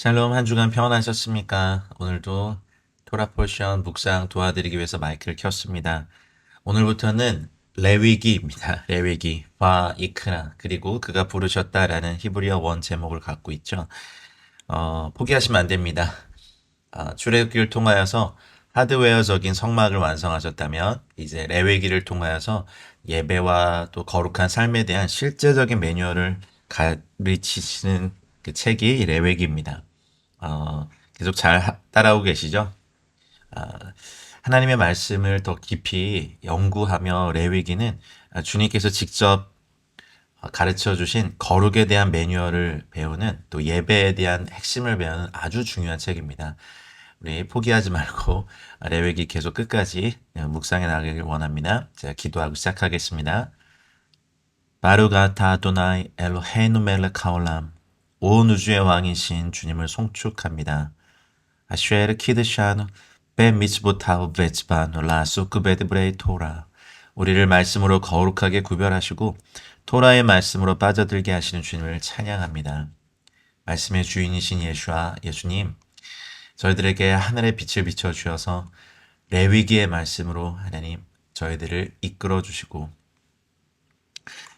샬롬 한 주간 평안하셨습니까? 오늘도 토라 포션 묵상 도와드리기 위해서 마이크를 켰습니다. 오늘부터는 레위기입니다. 레위기, 바 이크라 그리고 그가 부르셨다라는 히브리어 원 제목을 갖고 있죠. 포기하시면 안 됩니다. 출애굽기를 통하여서 하드웨어적인 성막을 완성하셨다면 이제 레위기를 통하여서 예배와 또 거룩한 삶에 대한 실제적인 매뉴얼을 가르치시는 그 책이 이 레위기입니다. 계속 잘 따라오고 계시죠? 하나님의 말씀을 더 깊이 연구하며 레위기는 주님께서 직접 가르쳐 주신 거룩에 대한 매뉴얼을 배우는 또 예배에 대한 핵심을 배우는 아주 중요한 책입니다. 우리 포기하지 말고 레위기 계속 끝까지 묵상해 나가길 원합니다. 제가 기도하고 시작하겠습니다. 바루가타 아도나이 엘로헤이누 멜렉 하올람 온 우주의 왕이신 주님을 송축합니다. 아쉐르 키드샤누 베 미츠보타우 베츠바누 라수크베드브레이 토라 우리를 말씀으로 거룩하게 구별하시고 토라의 말씀으로 빠져들게 하시는 주님을 찬양합니다. 말씀의 주인이신 예수님, 저희들에게 하늘의 빛을 비춰주셔서 레위기의 말씀으로 하나님 저희들을 이끌어 주시고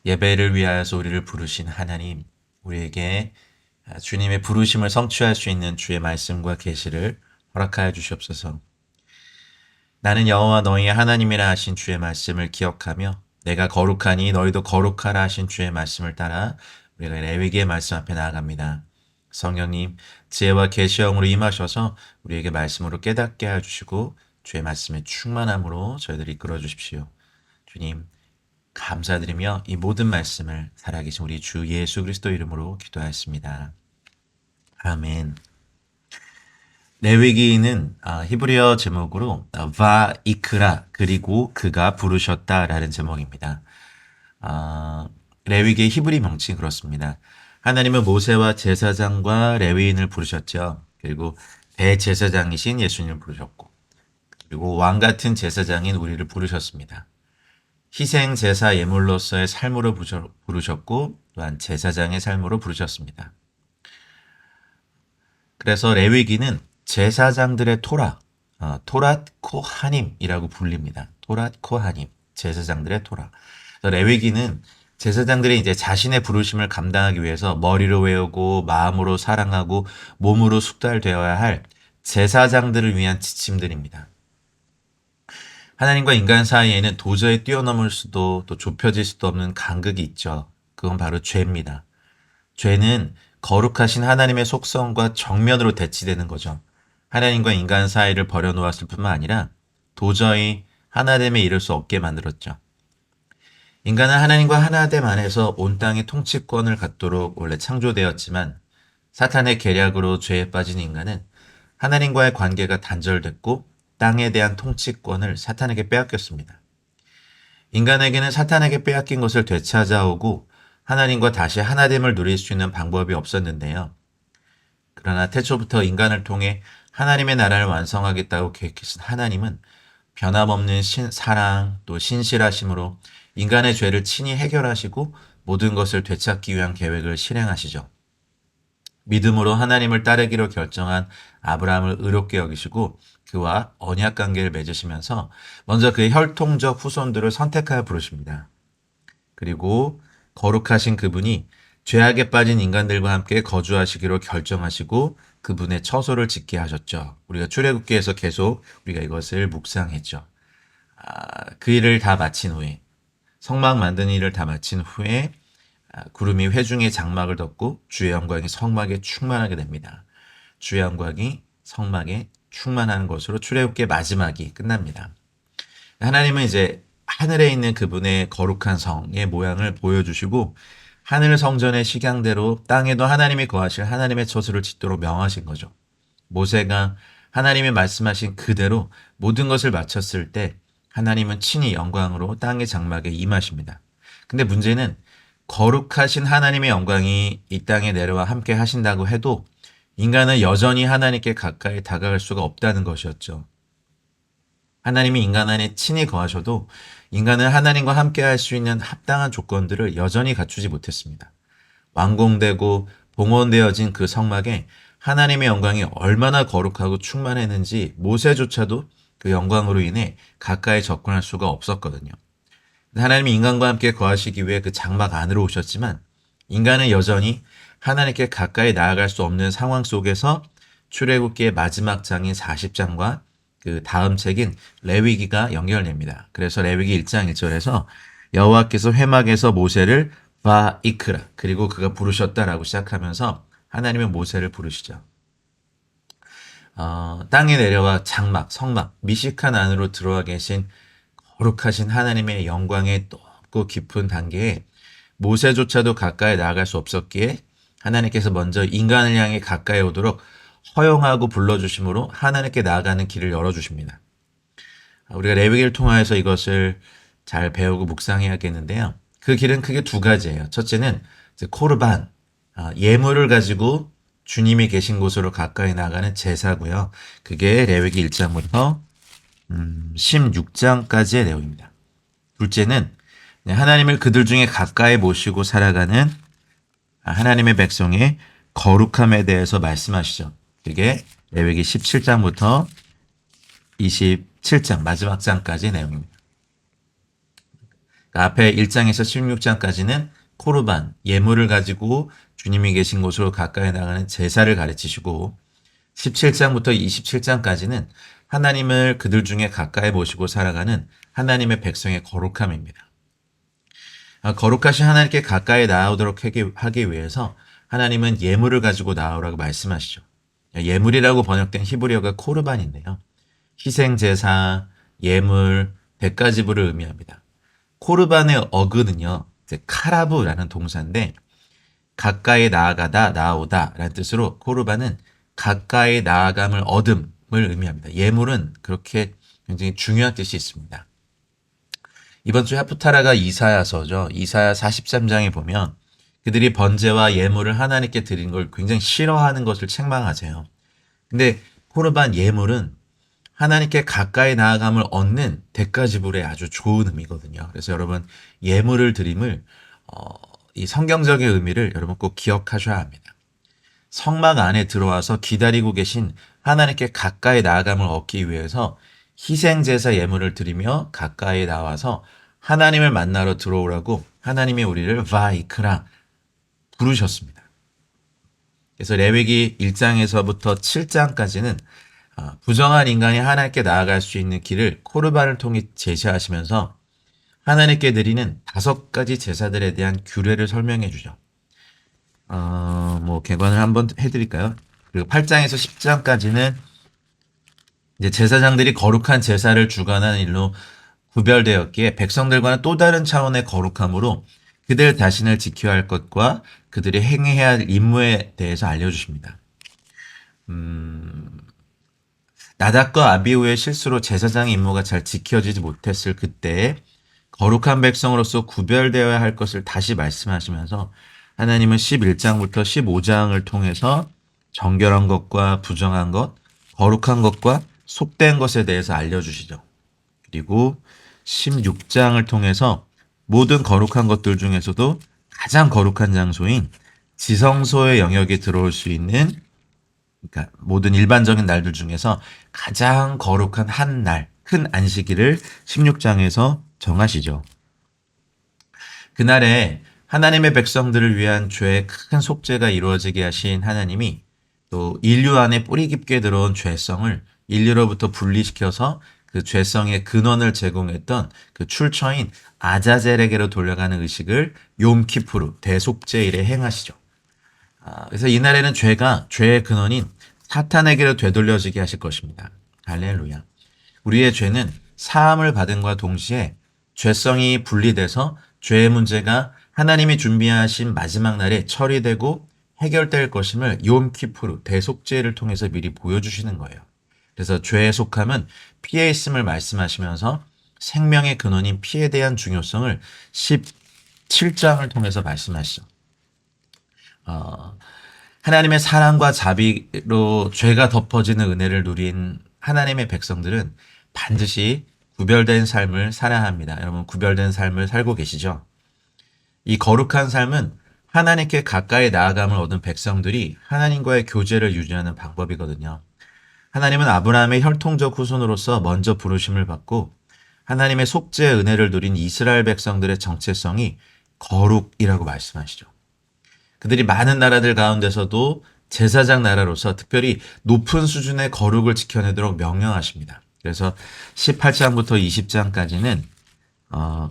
예배를 위하여서 우리를 부르신 하나님, 우리에게 주님의 부르심을 성취할 수 있는 주의 말씀과 계시를 허락하여 주시옵소서. 나는 여호와 너희의 하나님이라 하신 주의 말씀을 기억하며 내가 거룩하니 너희도 거룩하라 하신 주의 말씀을 따라 우리가 레위기의 말씀 앞에 나아갑니다. 성령님, 지혜와 계시형으로 임하셔서 우리에게 말씀으로 깨닫게 하여 주시고 주의 말씀의 충만함으로 저희들을 이끌어 주십시오. 주님, 감사드리며 이 모든 말씀을 살아계신 우리 주 예수 그리스도 이름으로 기도하였습니다. 아멘. 레위기는 히브리어 제목으로 바이크라 그리고 그가 부르셨다라는 제목입니다. 레위기의 히브리 명칭이 그렇습니다. 하나님은 모세와 제사장과 레위인을 부르셨죠. 그리고 대제사장이신 예수님을 부르셨고 그리고 왕 같은 제사장인 우리를 부르셨습니다. 희생 제사 예물로서의 삶으로 부르셨고 또한 제사장의 삶으로 부르셨습니다. 그래서 레위기는 제사장들의 토랏 코하님이라고 불립니다. 토랏 코하님, 제사장들의 토라. 레위기는 제사장들이 이제 자신의 부르심을 감당하기 위해서 머리로 외우고 마음으로 사랑하고 몸으로 숙달되어야 할 제사장들을 위한 지침들입니다. 하나님과 인간 사이에는 도저히 뛰어넘을 수도 또 좁혀질 수도 없는 간극이 있죠. 그건 바로 죄입니다. 죄는 거룩하신 하나님의 속성과 정면으로 대치되는 거죠. 하나님과 인간 사이를 버려놓았을 뿐만 아니라 도저히 하나됨에 이를 수 없게 만들었죠. 인간은 하나님과 하나됨 안에서 온 땅의 통치권을 갖도록 원래 창조되었지만 사탄의 계략으로 죄에 빠진 인간은 하나님과의 관계가 단절됐고 땅에 대한 통치권을 사탄에게 빼앗겼습니다. 인간에게는 사탄에게 빼앗긴 것을 되찾아오고 하나님과 다시 하나됨을 누릴 수 있는 방법이 없었는데요. 그러나 태초부터 인간을 통해 하나님의 나라를 완성하겠다고 계획하신 하나님은 변함없는 사랑 또 신실하심으로 인간의 죄를 친히 해결하시고 모든 것을 되찾기 위한 계획을 실행하시죠. 믿음으로 하나님을 따르기로 결정한 아브라함을 의롭게 여기시고 그와 언약 관계를 맺으시면서 먼저 그의 혈통적 후손들을 선택하여 부르십니다. 그리고 거룩하신 그분이 죄악에 빠진 인간들과 함께 거주하시기로 결정하시고 그분의 처소를 짓게 하셨죠. 우리가 출애굽기에서 계속 우리가 이것을 묵상했죠. 그 일을 다 마친 후에 성막 만드는 일을 다 마친 후에 구름이 회중의 장막을 덮고 주의 영광이 성막에 충만하게 됩니다. 주의 영광이 성막에 충만하는 것으로 출애굽기의 마지막이 끝납니다. 하나님은 이제 하늘에 있는 그분의 거룩한 성의 모양을 보여주시고 하늘 성전의 식양대로 땅에도 하나님이 거하실 하나님의 처소를 짓도록 명하신 거죠. 모세가 하나님이 말씀하신 그대로 모든 것을 마쳤을 때 하나님은 친히 영광으로 땅의 장막에 임하십니다. 근데 문제는 거룩하신 하나님의 영광이 이 땅에 내려와 함께 하신다고 해도 인간은 여전히 하나님께 가까이 다가갈 수가 없다는 것이었죠. 하나님이 인간 안에 친히 거하셔도 인간은 하나님과 함께 할 수 있는 합당한 조건들을 여전히 갖추지 못했습니다. 완공되고 봉헌되어진 그 성막에 하나님의 영광이 얼마나 거룩하고 충만했는지 모세조차도 그 영광으로 인해 가까이 접근할 수가 없었거든요. 하나님이 인간과 함께 거하시기 위해 그 장막 안으로 오셨지만 인간은 여전히 하나님께 가까이 나아갈 수 없는 상황 속에서 출애굽기의 마지막 장인 40장과 그 다음 책인 레위기가 연결됩니다. 그래서 레위기 1장 1절에서 여호와께서 회막에서 모세를 바이크라 그리고 그가 부르셨다라고 시작하면서 하나님은 모세를 부르시죠. 땅에 내려와 장막, 성막, 미식한 안으로 들어와 계신 거룩하신 하나님의 영광의 높고 깊은 단계에 모세조차도 가까이 나아갈 수 없었기에 하나님께서 먼저 인간을 향해 가까이 오도록 허용하고 불러주심으로 하나님께 나아가는 길을 열어주십니다. 우리가 레위기를 통하여서 이것을 잘 배우고 묵상해야겠는데요. 그 길은 크게 두 가지예요. 첫째는 코르반, 예물을 가지고 주님이 계신 곳으로 가까이 나가는 제사고요. 그게 레위기 1장부터 16장까지의 내용입니다. 둘째는 하나님을 그들 중에 가까이 모시고 살아가는 하나님의 백성의 거룩함에 대해서 말씀하시죠. 그게 레위기 17장부터 27장 마지막 장까지의 내용입니다. 앞에 1장에서 16장까지는 코르반, 예물을 가지고 주님이 계신 곳으로 가까이 나가는 제사를 가르치시고 17장부터 27장까지는 하나님을 그들 중에 가까이 모시고 살아가는 하나님의 백성의 거룩함입니다. 거룩하신 하나님께 가까이 나아오도록 하기 위해서 하나님은 예물을 가지고 나오라고 말씀하시죠. 예물이라고 번역된 히브리어가 코르반인데요. 희생제사, 예물, 대가지불을 의미합니다. 코르반의 어근은요, 카라브라는 동사인데 가까이 나아가다, 나오다 라는 뜻으로 코르반은 가까이 나아감을 얻음을 의미합니다. 예물은 그렇게 굉장히 중요한 뜻이 있습니다. 이번 주 하프타라가 이사야서죠. 이사야 43장에 보면 그들이 번제와 예물을 하나님께 드린 걸 굉장히 싫어하는 것을 책망하세요. 근데 코르반 예물은 하나님께 가까이 나아감을 얻는 대가지불의 아주 좋은 의미거든요. 그래서 여러분 예물을 드림을 이 성경적인 의미를 여러분 꼭 기억하셔야 합니다. 성막 안에 들어와서 기다리고 계신 하나님께 가까이 나아감을 얻기 위해서 희생제사 예물을 드리며 가까이 나와서 하나님을 만나러 들어오라고 하나님이 우리를 바이크라 부르셨습니다. 그래서 레위기 1장에서부터 7장까지는 부정한 인간이 하나님께 나아갈 수 있는 길을 코르반을 통해 제시하시면서 하나님께 드리는 5가지 제사들에 대한 규례를 설명해 주죠. 개관을 한번 해드릴까요? 그리고 8장에서 10장까지는 이제 제사장들이 거룩한 제사를 주관하는 일로 구별되었기에 백성들과는 또 다른 차원의 거룩함으로 그들 자신을 지켜야 할 것과 그들이 행해야 할 임무에 대해서 알려주십니다. 나답과 아비후의 실수로 제사장의 임무가 잘 지켜지지 못했을 그때에 거룩한 백성으로서 구별되어야 할 것을 다시 말씀하시면서 하나님은 11장부터 15장을 통해서 정결한 것과 부정한 것, 거룩한 것과 속된 것에 대해서 알려주시죠. 그리고 16장을 통해서 모든 거룩한 것들 중에서도 가장 거룩한 장소인 지성소의 영역에 들어올 수 있는, 그러니까 모든 일반적인 날들 중에서 가장 거룩한 한 날, 큰 안식일을 16장에서 정하시죠. 그날에 하나님의 백성들을 위한 죄의 큰 속죄가 이루어지게 하신 하나님이 또 인류 안에 뿌리 깊게 들어온 죄성을 인류로부터 분리시켜서 그 죄성의 근원을 제공했던 그 출처인 아자젤에게로 돌려가는 의식을 욤키푸르 대속죄일에 행하시죠. 그래서 이날에는 죄의 근원인 사탄에게로 되돌려지게 하실 것입니다. 할렐루야. 우리의 죄는 사함을 받음과 동시에 죄성이 분리돼서 죄의 문제가 하나님이 준비하신 마지막 날에 처리되고 해결될 것임을 욤키푸르 대속죄를 통해서 미리 보여주시는 거예요. 그래서 죄의 속함은 피에 있음을 말씀하시면서 생명의 근원인 피에 대한 중요성을 17장을 통해서 말씀하시죠. 하나님의 사랑과 자비로 죄가 덮어지는 은혜를 누린 하나님의 백성들은 반드시 구별된 삶을 살아야 합니다. 여러분 구별된 삶을 살고 계시죠? 이 거룩한 삶은 하나님께 가까이 나아감을 얻은 백성들이 하나님과의 교제를 유지하는 방법이거든요. 하나님은 아브라함의 혈통적 후손으로서 먼저 부르심을 받고 하나님의 속죄의 은혜를 누린 이스라엘 백성들의 정체성이 거룩이라고 말씀하시죠. 그들이 많은 나라들 가운데서도 제사장 나라로서 특별히 높은 수준의 거룩을 지켜내도록 명령하십니다. 그래서 18장부터 20장까지는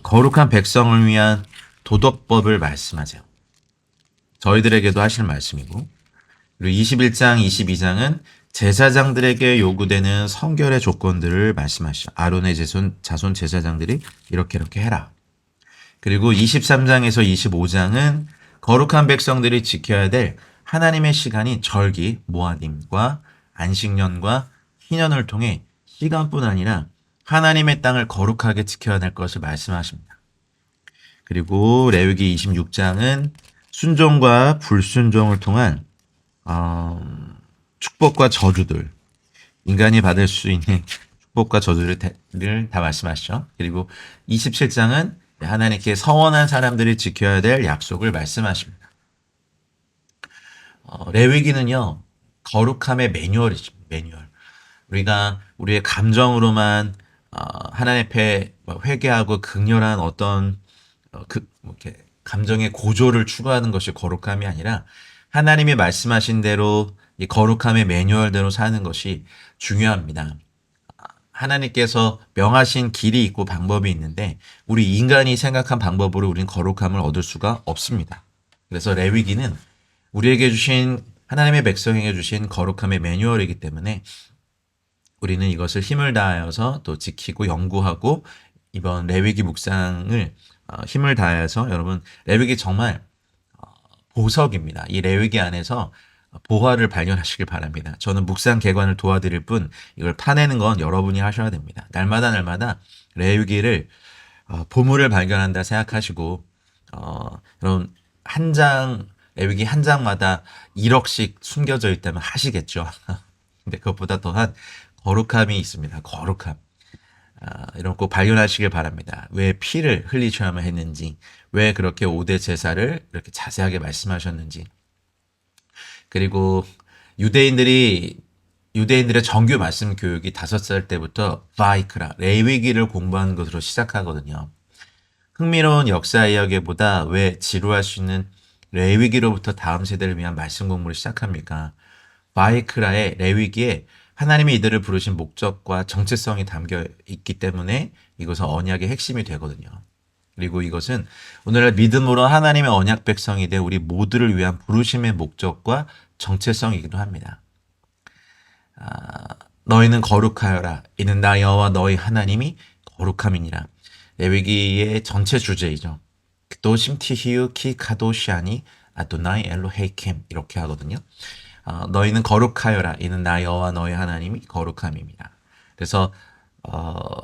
거룩한 백성을 위한 도덕법을 말씀하세요. 저희들에게도 하실 말씀이고, 그리고 21장, 22장은 제사장들에게 요구되는 성결의 조건들을 말씀하시죠. 아론의 자손 제사장들이 이렇게 해라. 그리고 23장에서 25장은 거룩한 백성들이 지켜야 될 하나님의 시간인 절기, 모아님과 안식년과 희년을 통해 시간뿐 아니라 하나님의 땅을 거룩하게 지켜야 될 것을 말씀하십니다. 그리고 레위기 26장은 순종과 불순종을 통한 축복과 저주들, 인간이 받을 수 있는 축복과 저주를 다 말씀하시죠. 그리고 27장은 하나님께 서원한 사람들이 지켜야 될 약속을 말씀하십니다. 레위기는요, 거룩함의 매뉴얼이죠. 매뉴얼. 우리가 우리의 감정으로만 하나님 앞에 회개하고 극렬한 어떤 이렇게 감정의 고조를 추구하는 것이 거룩함이 아니라 하나님이 말씀하신 대로 이 거룩함의 매뉴얼대로 사는 것이 중요합니다. 하나님께서 명하신 길이 있고 방법이 있는데 우리 인간이 생각한 방법으로 우리는 거룩함을 얻을 수가 없습니다. 그래서 레위기는 우리에게 주신 하나님의 백성에게 주신 거룩함의 매뉴얼이기 때문에 우리는 이것을 힘을 다하여서 또 지키고 연구하고 이번 레위기 묵상을 힘을 다해서 여러분 레위기 정말 보석입니다. 이 레위기 안에서 보화를 발견하시길 바랍니다. 저는 묵상 개관을 도와드릴 뿐 이걸 파내는 건 여러분이 하셔야 됩니다. 날마다 레위기를 보물을 발견한다 생각하시고 여러분 레위기 한 장마다 1억씩 숨겨져 있다면 하시겠죠. 근데 그것보다 더한 거룩함이 있습니다. 거룩함. 이런 거 발견하시길 바랍니다. 왜 피를 흘리셔야만 했는지, 왜 그렇게 5대 제사를 이렇게 자세하게 말씀하셨는지, 그리고 유대인들의 정규 말씀 교육이 5살 때부터 바이크라, 레위기를 공부하는 것으로 시작하거든요. 흥미로운 역사 이야기보다 왜 지루할 수 있는 레위기로부터 다음 세대를 위한 말씀 공부를 시작합니까? 바이크라의 레위기에 하나님이 이들을 부르신 목적과 정체성이 담겨 있기 때문에 이것은 언약의 핵심이 되거든요. 그리고 이것은 오늘날 믿음으로 하나님의 언약 백성이 된 우리 모두를 위한 부르심의 목적과 정체성이기도 합니다. 너희는 거룩하여라. 이는 나 여호와 너희 하나님이 거룩함이니라. 레위기의 전체 주제이죠. 또 심티히유 키 카도시아니 아도나이 엘로헤이켐 이렇게 하거든요. 너희는 거룩하여라. 이는 나 여호와 너희 하나님이 거룩함입니다. 그래서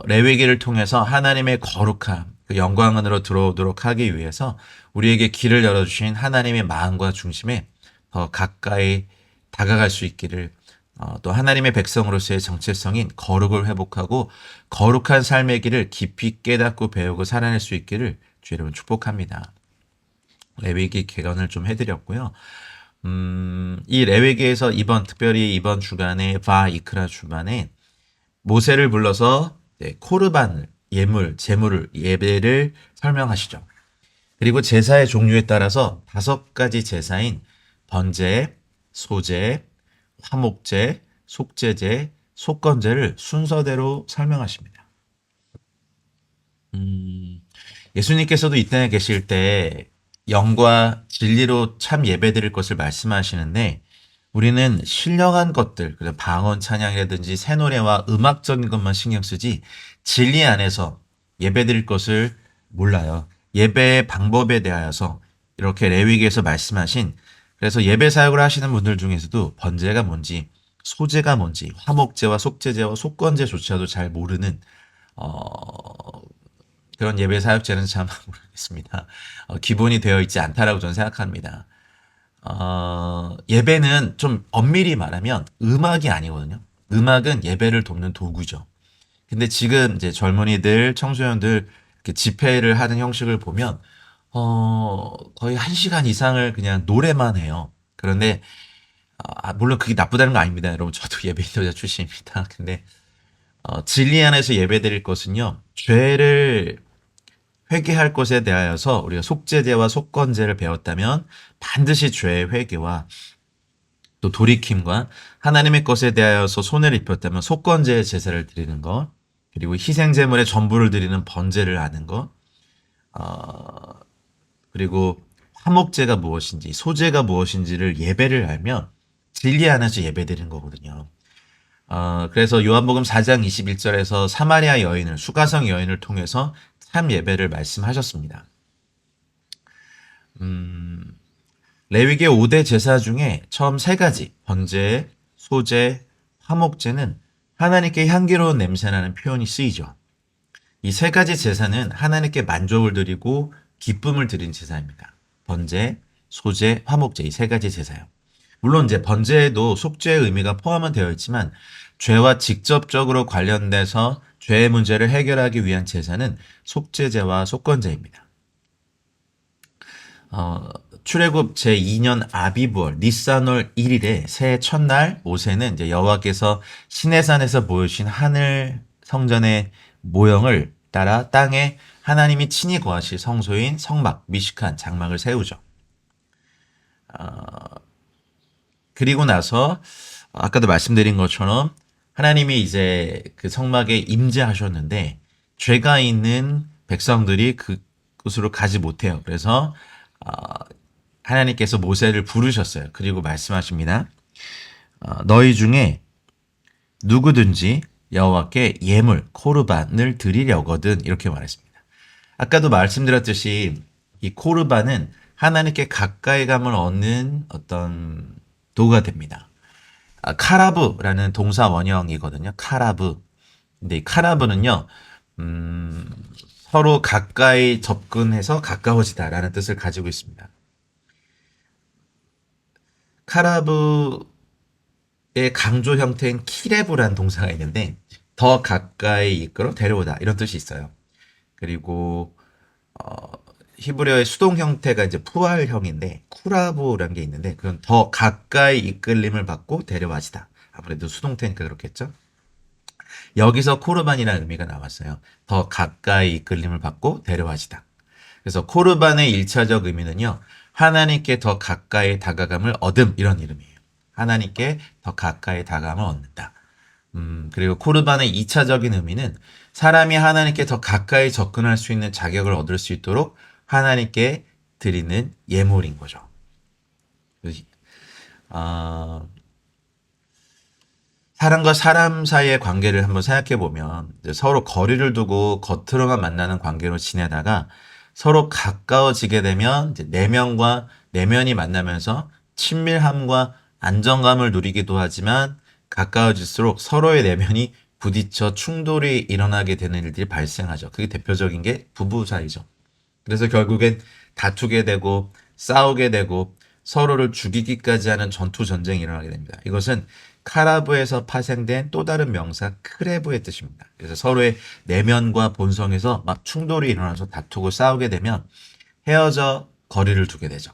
레위기를 통해서 하나님의 거룩함, 그 영광 안으로 들어오도록 하기 위해서 우리에게 길을 열어주신 하나님의 마음과 중심에 더 가까이 다가갈 수 있기를 또 하나님의 백성으로서의 정체성인 거룩을 회복하고 거룩한 삶의 길을 깊이 깨닫고 배우고 살아낼 수 있기를 주 여러분 축복합니다. 레위기 개관을 좀 해드렸고요. 이 레위기에서 특별히 이번 주간에 바이크라 주간에 모세를 불러서 코르반 예배를 설명하시죠. 그리고 제사의 종류에 따라서 5가지 제사인 번제, 소제, 화목제, 속제제, 속건제를 순서대로 설명하십니다. 예수님께서도 이 땅에 계실 때 영과 진리로 참 예배드릴 것을 말씀하시는데 우리는 신령한 것들, 방언 찬양이라든지 새 노래와 음악적인 것만 신경 쓰지 진리 안에서 예배드릴 것을 몰라요. 예배의 방법에 대하여서 이렇게 레위기에서 말씀하신 그래서 예배 사역을 하시는 분들 중에서도 번제가 뭔지, 소제가 뭔지, 화목제와 속제제와 속건제조차도 잘 모르는 그런 예배 사역자는 참 모르겠습니다. 기본이 되어 있지 않다라고 저는 생각합니다. 예배는 좀 엄밀히 말하면 음악이 아니거든요. 음악은 예배를 돕는 도구죠. 근데 지금 이제 젊은이들, 청소년들 이렇게 집회를 하는 형식을 보면 거의 1시간 이상을 그냥 노래만 해요. 그런데 물론 그게 나쁘다는 거 아닙니다. 여러분 저도 예배 인도자 출신입니다. 근데 진리 안에서 예배드릴 것은요. 죄를 회개할 것에 대하여서 우리가 속죄제와 속건제를 배웠다면 반드시 죄의 회개와 또 돌이킴과 하나님의 것에 대하여서 손해를 입혔다면 속건제의 제사를 드리는 것, 그리고 희생제물의 전부를 드리는 번제를 아는 것, 어, 그리고 화목제가 무엇인지, 소제가 무엇인지를 예배를 알면 진리 안에서 예배드리는 거거든요. 그래서 요한복음 4장 21절에서 사마리아 여인을, 수가성 여인을 통해서 참 예배를 말씀하셨습니다. 레위기 5대 제사 중에 처음 세 가지, 번제, 소제, 화목제는 하나님께 향기로운 냄새나는 표현이 쓰이죠. 이 세 가지 제사는 하나님께 만족을 드리고 기쁨을 드린 제사입니다. 번제, 소제, 화목제 이 세 가지 제사요. 물론 이제 번제에도 속죄의 의미가 포함은 되어 있지만 죄와 직접적으로 관련돼서 죄의 문제를 해결하기 위한 제사는 속죄제와 속건제입니다. 출애굽 제2년 아비브월 니산월 1일에 새해 첫날 오새는 이제 여호와께서 시내산에서 보여주신 하늘 성전의 모형을 따라 땅에 하나님이 친히 거하실 성소인 성막 미식한 장막을 세우죠. 그리고 나서 아까도 말씀드린 것처럼 하나님이 이제 그 성막에 임재하셨는데 죄가 있는 백성들이 그곳으로 가지 못해요. 그래서 하나님께서 모세를 부르셨어요. 그리고 말씀하십니다. 너희 중에 누구든지 여호와께 예물 코르반을 드리려거든 이렇게 말했습니다. 아까도 말씀드렸듯이 이 코르반은 하나님께 가까이 감을 얻는 어떤 도구가 됩니다. 카라브라는 동사 원형이거든요. 카라브. 근데 이 카라브는요, 서로 가까이 접근해서 가까워지다라는 뜻을 가지고 있습니다. 카라브의 강조 형태인 키레브라는 동사가 있는데 더 가까이 이끌어 데려오다 이런 뜻이 있어요. 그리고 히브리어의 수동 형태가 이제 푸알형인데 쿠라브라는 게 있는데 그건 더 가까이 이끌림을 받고 데려와지다. 아무래도 수동태니까 그렇겠죠. 여기서 코르반이라는 의미가 나왔어요. 더 가까이 이끌림을 받고 데려와지다. 그래서 코르반의 1차적 의미는요. 하나님께 더 가까이 다가감을 얻음 이런 이름이에요. 하나님께 더 가까이 다가감을 얻는다. 그리고 코르반의 2차적인 의미는 사람이 하나님께 더 가까이 접근할 수 있는 자격을 얻을 수 있도록 하나님께 드리는 예물인 거죠. 사람과 사람 사이의 관계를 한번 생각해 보면 서로 거리를 두고 겉으로만 만나는 관계로 지내다가 서로 가까워지게 되면 이제 내면과 내면이 만나면서 친밀함과 안정감을 누리기도 하지만 가까워질수록 서로의 내면이 부딪혀 충돌이 일어나게 되는 일들이 발생하죠. 그게 대표적인 게 부부 사이죠. 그래서 결국엔 다투게 되고 싸우게 되고 서로를 죽이기까지 하는 전투 전쟁이 일어나게 됩니다. 이것은 카라브에서 파생된 또 다른 명사 크레브의 뜻입니다. 그래서 서로의 내면과 본성에서 막 충돌이 일어나서 다투고 싸우게 되면 헤어져 거리를 두게 되죠.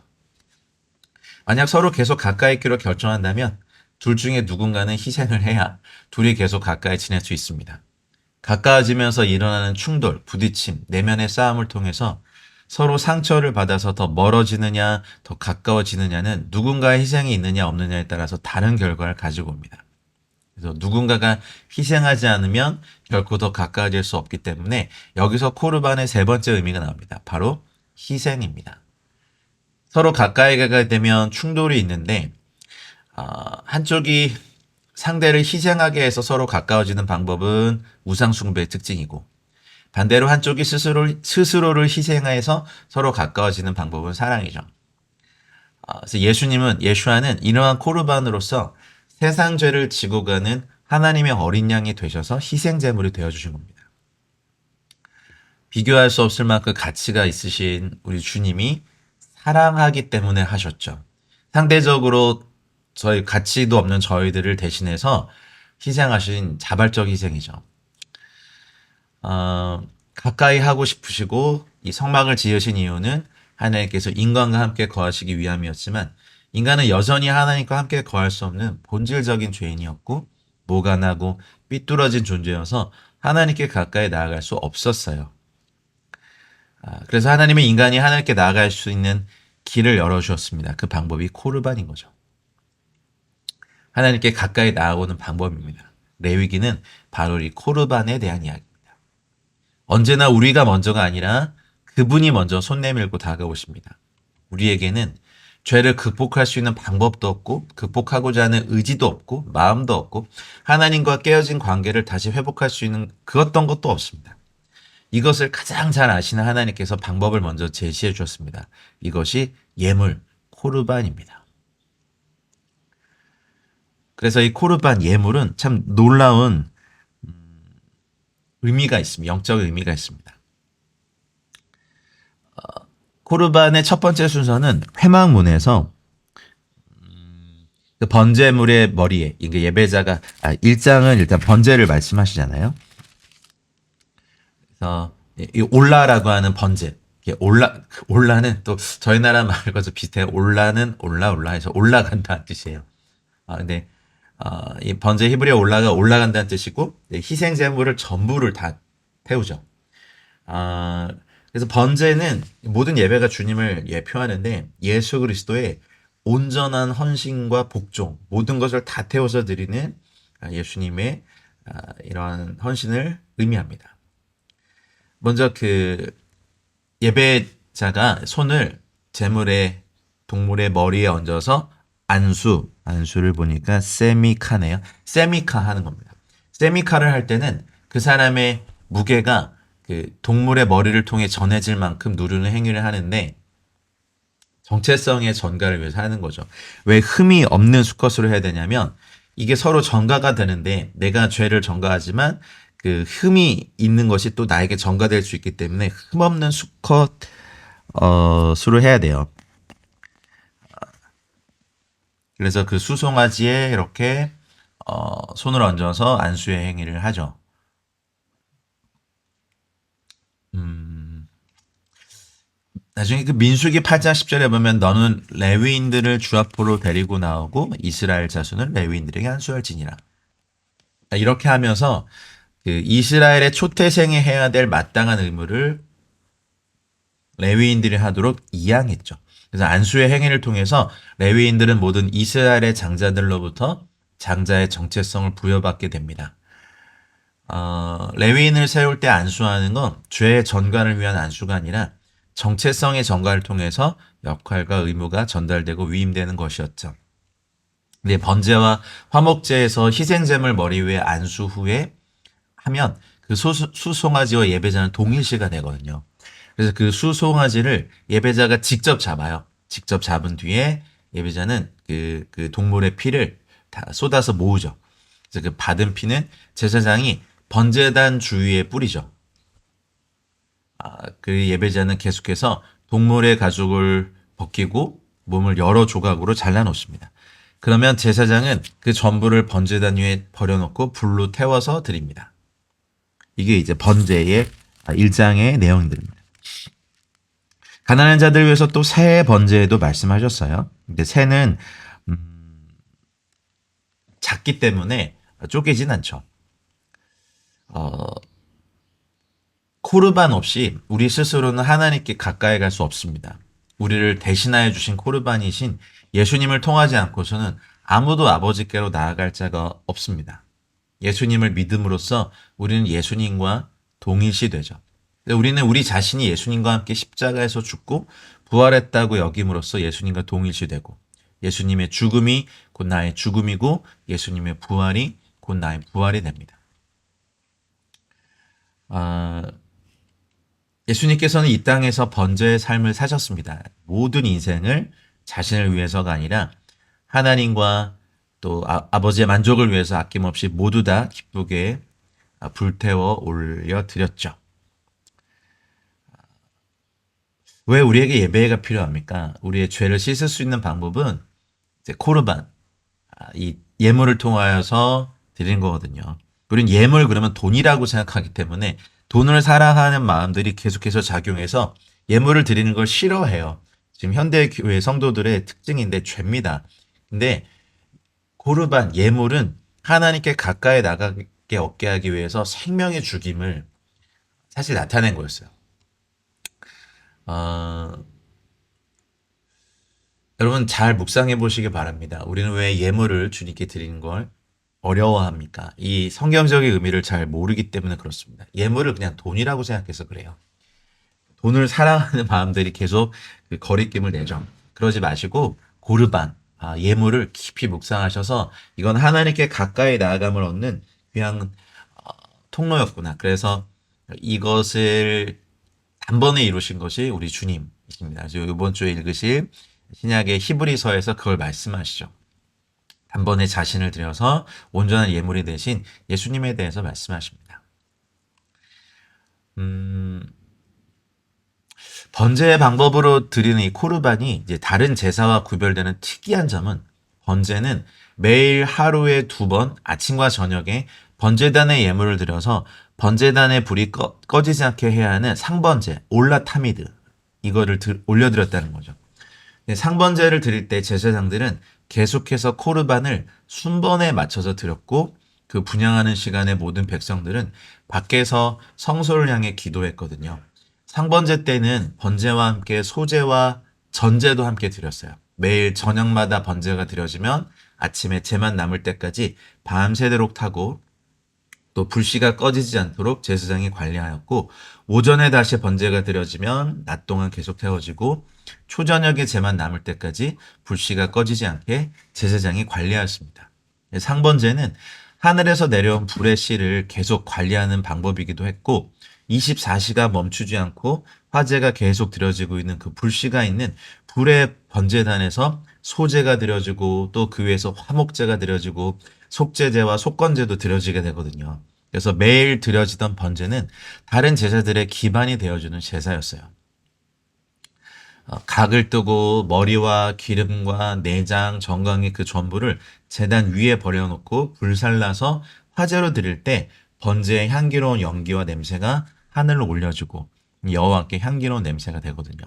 만약 서로 계속 가까이 있기로 결정한다면 둘 중에 누군가는 희생을 해야 둘이 계속 가까이 지낼 수 있습니다. 가까워지면서 일어나는 충돌, 부딪힘, 내면의 싸움을 통해서 서로 상처를 받아서 더 멀어지느냐, 더 가까워지느냐는 누군가의 희생이 있느냐 없느냐에 따라서 다른 결과를 가지고 옵니다. 그래서 누군가가 희생하지 않으면 결코 더 가까워질 수 없기 때문에 여기서 코르반의 세 번째 의미가 나옵니다. 바로 희생입니다. 서로 가까이 가게 되면 충돌이 있는데 한쪽이 상대를 희생하게 해서 서로 가까워지는 방법은 우상숭배의 특징이고 반대로 한쪽이 스스로를 희생해서 서로 가까워지는 방법은 사랑이죠. 그래서 예수와는 이러한 코르반으로서 세상 죄를 지고 가는 하나님의 어린 양이 되셔서 희생제물이 되어주신 겁니다. 비교할 수 없을 만큼 가치가 있으신 우리 주님이 사랑하기 때문에 하셨죠. 상대적으로 저희 가치도 없는 저희들을 대신해서 희생하신 자발적 희생이죠. 가까이 하고 싶으시고 이 성막을 지으신 이유는 하나님께서 인간과 함께 거하시기 위함이었지만 인간은 여전히 하나님과 함께 거할 수 없는 본질적인 죄인이었고 모간하고 삐뚤어진 존재여서 하나님께 가까이 나아갈 수 없었어요. 그래서 하나님은 인간이 하나님께 나아갈 수 있는 길을 열어주었습니다. 그 방법이 코르반인 거죠. 하나님께 가까이 나아오는 방법입니다. 레위기는 바로 이 코르반에 대한 이야기입니다. 언제나 우리가 먼저가 아니라 그분이 먼저 손 내밀고 다가오십니다. 우리에게는 죄를 극복할 수 있는 방법도 없고 극복하고자 하는 의지도 없고 마음도 없고 하나님과 깨어진 관계를 다시 회복할 수 있는 그 어떤 것도 없습니다. 이것을 가장 잘 아시는 하나님께서 방법을 먼저 제시해 주셨습니다. 이것이 예물, 코르반입니다. 그래서 이 코르반 예물은 참 놀라운 의미가 있습니다. 영적 의미가 있습니다. 코르반의 첫 번째 순서는 회막문에서 그 번제물의 머리에 이게 예배자가 1장은 일단 번제를 말씀하시잖아요. 그래서 이 올라라고 하는 번제. 올라는 또 저희 나라 말과 좀 비슷해요. 올라는 올라해서 올라간다는 뜻이에요. 근데 이 번제 히브리어 올라가 올라간다는 뜻이고 희생 제물을 전부를 다 태우죠. 그래서 번제는 모든 예배가 주님을 표하는데 예수 그리스도의 온전한 헌신과 복종 모든 것을 다 태워서 드리는 예수님의 이러한 헌신을 의미합니다. 먼저 그 예배자가 손을 제물의 동물의 머리에 얹어서 안수를 보니까 세미카네요. 세미카 하는 겁니다. 세미카를 할 때는 그 사람의 무게가 그 동물의 머리를 통해 전해질 만큼 누르는 행위를 하는데 정체성의 전가를 위해서 하는 거죠. 왜 흠이 없는 수컷으로 해야 되냐면 이게 서로 전가가 되는데 내가 죄를 전가하지만 그 흠이 있는 것이 또 나에게 전가될 수 있기 때문에 흠 없는 수컷 수로 해야 돼요. 그래서 그 수송아지에 이렇게 손을 얹어서 안수의 행위를 하죠. 나중에 그 민수기 8장 10절에 보면 너는 레위인들을 주 앞으로 데리고 나오고 이스라엘 자손을 레위인들에게 안수할지니라. 이렇게 하면서 그 이스라엘의 초태생이 해야 될 마땅한 의무를 레위인들이 하도록 이양했죠. 그래서 안수의 행위를 통해서 레위인들은 모든 이스라엘의 장자들로부터 장자의 정체성을 부여받게 됩니다. 레위인을 세울 때 안수하는 건 죄의 전관을 위한 안수가 아니라 정체성의 전가를 통해서 역할과 의무가 전달되고 위임되는 것이었죠. 근데 번제와 화목제에서 희생제물 머리 위에 안수 후에 하면 그 수송아지와 예배자는 동일시가 되거든요. 그래서 그 수송아지를 예배자가 직접 잡아요. 직접 잡은 뒤에 예배자는 그 동물의 피를 다 쏟아서 모으죠. 그래서 그 받은 피는 제사장이 번제단 주위에 뿌리죠. 그 예배자는 계속해서 동물의 가죽을 벗기고 몸을 여러 조각으로 잘라놓습니다. 그러면 제사장은 그 전부를 번제단 위에 버려놓고 불로 태워서 드립니다. 이게 이제 번제의 1장의 내용들입니다. 가난한 자들 위해서 또 새 번제에도 말씀하셨어요. 근데 새는 작기 때문에 쪼개진 않죠. 코르반 없이 우리 스스로는 하나님께 가까이 갈 수 없습니다. 우리를 대신하여 주신 코르반이신 예수님을 통하지 않고서는 아무도 아버지께로 나아갈 자가 없습니다. 예수님을 믿음으로써 우리는 예수님과 동일시 되죠. 우리는 우리 자신이 예수님과 함께 십자가에서 죽고 부활했다고 여김으로써 예수님과 동일시 되고 예수님의 죽음이 곧 나의 죽음이고 예수님의 부활이 곧 나의 부활이 됩니다. 예수님께서는 이 땅에서 번제의 삶을 사셨습니다. 모든 인생을 자신을 위해서가 아니라 하나님과 또 아버지의 만족을 위해서 아낌없이 모두 다 기쁘게 불태워 올려드렸죠. 왜 우리에게 예배가 필요합니까? 우리의 죄를 씻을 수 있는 방법은 이제 코르반, 이 예물을 통하여서 드리는 거거든요. 우리는 예물 그러면 돈이라고 생각하기 때문에 돈을 사랑하는 마음들이 계속해서 작용해서 예물을 드리는 걸 싫어해요. 지금 현대 교회 성도들의 특징인데 죄입니다. 근데 고르반 예물은 하나님께 가까이 나가게 얻게 하기 위해서 생명의 죽임을 사실 나타낸 거였어요. 어, 여러분 잘 묵상해 보시기 바랍니다. 우리는 왜 예물을 주님께 드리는 걸 어려워합니까? 이 성경적인 의미를 잘 모르기 때문에 그렇습니다. 예물을 그냥 돈이라고 생각해서 그래요. 돈을 사랑하는 마음들이 계속 그 거리낌을 내죠. 그러지 마시고 고르반, 예물을 깊이 묵상하셔서 이건 하나님께 가까이 나아감을 얻는 귀한 통로였구나. 그래서 이것을 단번에 이루신 것이 우리 주님이십니다. 그래서 이번 주에 읽으실 신약의 히브리서에서 그걸 말씀하시죠. 단번에 자신을 들여서 온전한 예물이 되신 예수님에 대해서 말씀하십니다. 번제의 방법으로 드리는 이 코르반이 이제 다른 제사와 구별되는 특이한 점은 번제는 매일 하루에 2번 아침과 저녁에 번제단에 예물을 드려서 번제단의 불이 꺼지지 않게 해야 하는 상번제, 올라타미드 이거를 올려드렸다는 거죠. 상번제를 드릴 때 제사장들은 계속해서 코르반을 순번에 맞춰서 드렸고 그 분향하는 시간에 모든 백성들은 밖에서 성소를 향해 기도했거든요. 상번제 때는 번제와 함께 소제와 전제도 함께 드렸어요. 매일 저녁마다 번제가 드려지면 아침에 제만 남을 때까지 밤새도록 타고 또 불씨가 꺼지지 않도록 제사장이 관리하였고 오전에 다시 번제가 드려지면 낮 동안 계속 태워지고 초저녁에 제만 남을 때까지 불씨가 꺼지지 않게 제사장이 관리하였습니다. 상번제는 하늘에서 내려온 불의 씨를 계속 관리하는 방법이기도 했고 24시간 멈추지 않고 화제가 계속 드려지고 있는 그 불씨가 있는 불의 번제단에서 소제가 드려지고 또 그 위에서 화목제가 드려지고 속제제와 속건제도 드려지게 되거든요. 그래서 매일 드려지던 번제는 다른 제사들의 기반이 되어주는 제사였어요. 각을 뜨고 머리와 기름과 내장, 정강이 그 전부를 제단 위에 버려놓고 불살라서 화제로 드릴 때 번제의 향기로운 연기와 냄새가 하늘로 올려주고 여호와께 향기로운 냄새가 되거든요.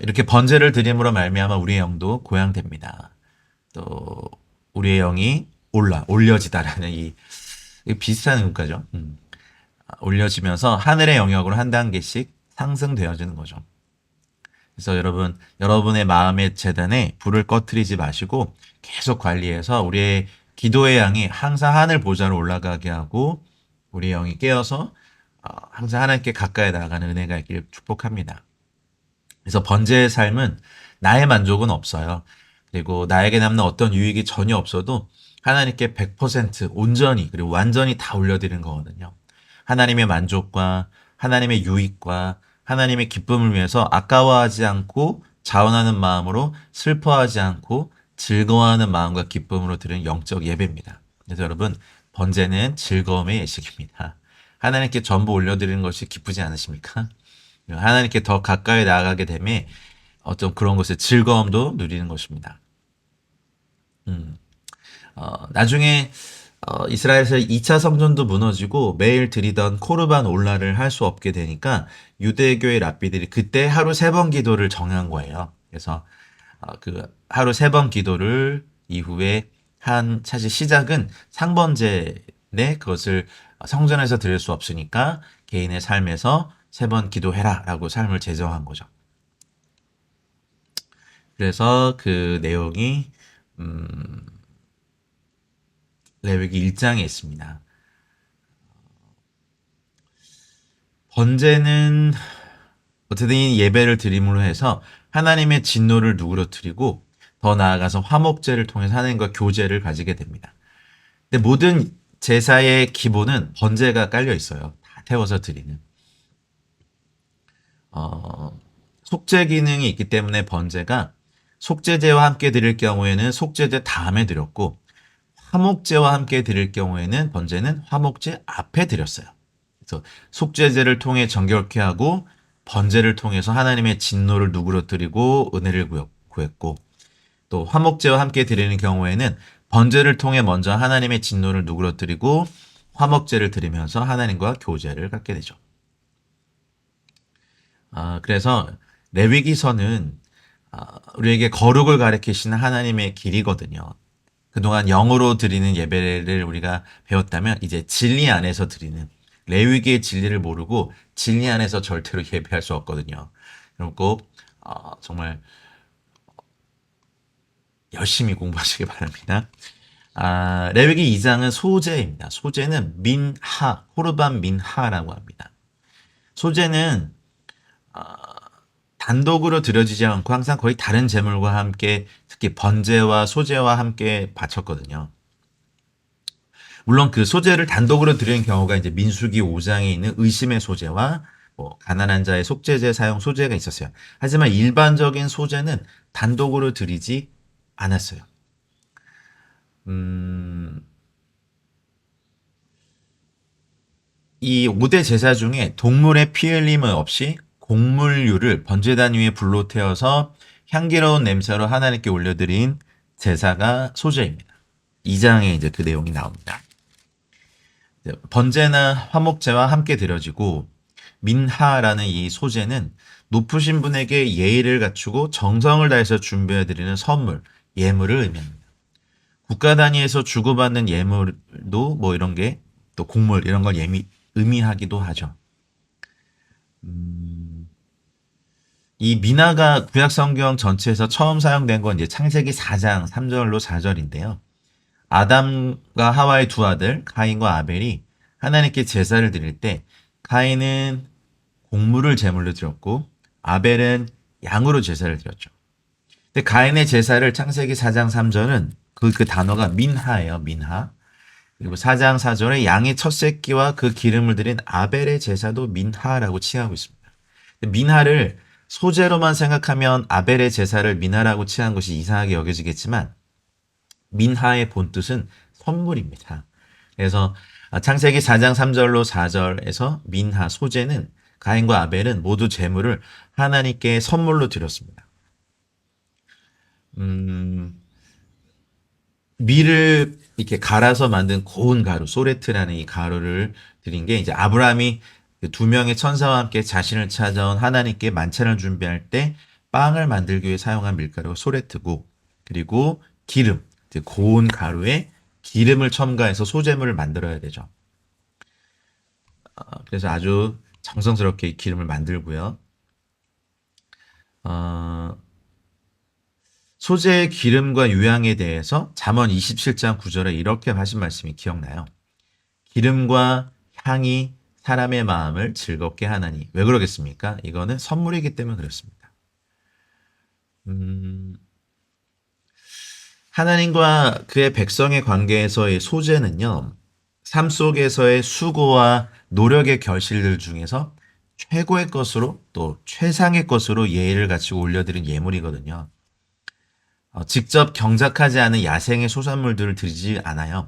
이렇게 번제를 드림으로 말미암아 우리의 영도 고향됩니다. 또 우리의 영이 올려지다라는 이 비슷한 의미까죠. 올려지면서 하늘의 영역으로 한 단계씩 상승되어지는 거죠. 그래서 여러분의 마음의 재단에 불을 꺼트리지 마시고 계속 관리해서 우리의 기도의 양이 항상 하늘 보좌로 올라가게 하고 우리의 영이 깨어서 항상 하나님께 가까이 나아가는 은혜가 있기를 축복합니다. 그래서 번제의 삶은 나의 만족은 없어요. 그리고 나에게 남는 어떤 유익이 전혀 없어도 하나님께 100% 온전히 그리고 완전히 다 올려드리는 거거든요. 하나님의 만족과 하나님의 유익과 하나님의 기쁨을 위해서 아까워하지 않고 자원하는 마음으로 슬퍼하지 않고 즐거워하는 마음과 기쁨으로 드리는 영적 예배입니다. 그래서 여러분 번제는 즐거움의 예식입니다. 하나님께 전부 올려드리는 것이 기쁘지 않으십니까? 하나님께 더 가까이 나아가게 되면 어떤 그런 것의 즐거움도 누리는 것입니다. 나중에 이스라엘에서 2차 성전도 무너지고 매일 드리던 코르반 올라를 할 수 없게 되니까 유대교의 랍비들이 그때 하루 3번 기도를 정한 거예요. 그래서 그 하루 3번 기도를 이후에 사실 시작은 상번제인데 그것을 성전에서 드릴 수 없으니까 개인의 삶에서 3번 기도해라라고 삶을 제정한 거죠. 그래서 그 내용이 레위기 1장에 있습니다. 번제는 어쨌든 예배를 드림으로 해서 하나님의 진노를 누그러뜨리고 더 나아가서 화목제를 통해서 하나님과 교제를 가지게 됩니다. 근데 모든 제사의 기본은 번제가 깔려 있어요. 다 태워서 드리는. 속죄 기능이 있기 때문에 번제가 속죄제와 함께 드릴 경우에는 속죄제 다음에 드렸고 화목제와 함께 드릴 경우에는 번제는 화목제 앞에 드렸어요. 그래서 속죄제를 통해 정결케 하고 번제를 통해서 하나님의 진노를 누그러뜨리고 은혜를 구했고 또 화목제와 함께 드리는 경우에는 번제를 통해 먼저 하나님의 진노를 누그러뜨리고 화목제를 드리면서 하나님과 교제를 갖게 되죠. 그래서 레위기서는 우리에게 거룩을 가리키시는 하나님의 길이거든요. 그동안 영으로 드리는 예배를 우리가 배웠다면 이제 진리 안에서 드리는 레위기의 진리를 모르고 진리 안에서 절대로 예배할 수 없거든요. 여러분 꼭 정말 열심히 공부하시기 바랍니다. 레위기 2장은 소제입니다. 소제는 민하, 호르반 민하라고 합니다. 소제는 단독으로 드려지지 않고 항상 거의 다른 제물과 함께 특히 번제와 소제와 함께 바쳤거든요. 물론 그 소제를 단독으로 드리는 경우가 이제 민수기 5장에 있는 의심의 소제와 뭐 가난한 자의 속죄제 사용 소제가 있었어요. 하지만 일반적인 소제는 단독으로 드리지 않았어요. 이 5대 제사 중에 동물의 피 흘림은 없이 곡물류를 번제단 위에 불로 태워서 향기로운 냄새로 하나님께 올려드린 제사가 소제입니다. 2장에 이제 그 내용이 나옵니다. 번제나 화목제와 함께 드려지고 민하라는 이 소제는 높으신 분에게 예의를 갖추고 정성을 다해서 준비해드리는 선물, 예물을 의미합니다. 국가 단위에서 주고받는 예물도 뭐 이런 게 또 곡물 이런 걸 의미하기도 하죠. 이 미나가 구약 성경 전체에서 처음 사용된 건 이제 창세기 4장 3절로 4절인데요. 아담과 하와의 두 아들 가인과 아벨이 하나님께 제사를 드릴 때 가인은 곡물을 제물로 드렸고 아벨은 양으로 제사를 드렸죠. 근데 가인의 제사를 창세기 4장 3절은 그 단어가 민하예요. 민하. 그리고 4장 4절에 양의 첫 새끼와 그 기름을 드린 아벨의 제사도 민하라고 칭하고 있습니다. 민하를 소재로만 생각하면 아벨의 제사를 민하라고 칭한 것이 이상하게 여겨지겠지만 민하의 본뜻은 선물입니다. 그래서 창세기 4장 3절로 4절에서 민하 소재는 가인과 아벨은 모두 제물을 하나님께 선물로 드렸습니다. 밀을 이렇게 갈아서 만든 고운 가루, 소레트라는 이 가루를 드린 게 이제 아브라함이 두 명의 천사와 함께 자신을 찾아온 하나님께 만찬을 준비할 때 빵을 만들기 위해 사용한 밀가루가 소레트고 그리고 기름, 고운 가루에 기름을 첨가해서 소재물을 만들어야 되죠. 그래서 아주 정성스럽게 기름을 만들고요. 소재의 기름과 유향에 대해서 잠언 27장 9절에 이렇게 하신 말씀이 기억나요. 기름과 향이 사람의 마음을 즐겁게 하나니. 왜 그러겠습니까? 이거는 선물이기 때문에 그렇습니다. 하나님과 그의 백성의 관계에서의 소재는요. 삶 속에서의 수고와 노력의 결실들 중에서 최고의 것으로 또 최상의 것으로 예의를 갖추고 올려드린 예물이거든요. 직접 경작하지 않은 야생의 소산물들을 드리지 않아요.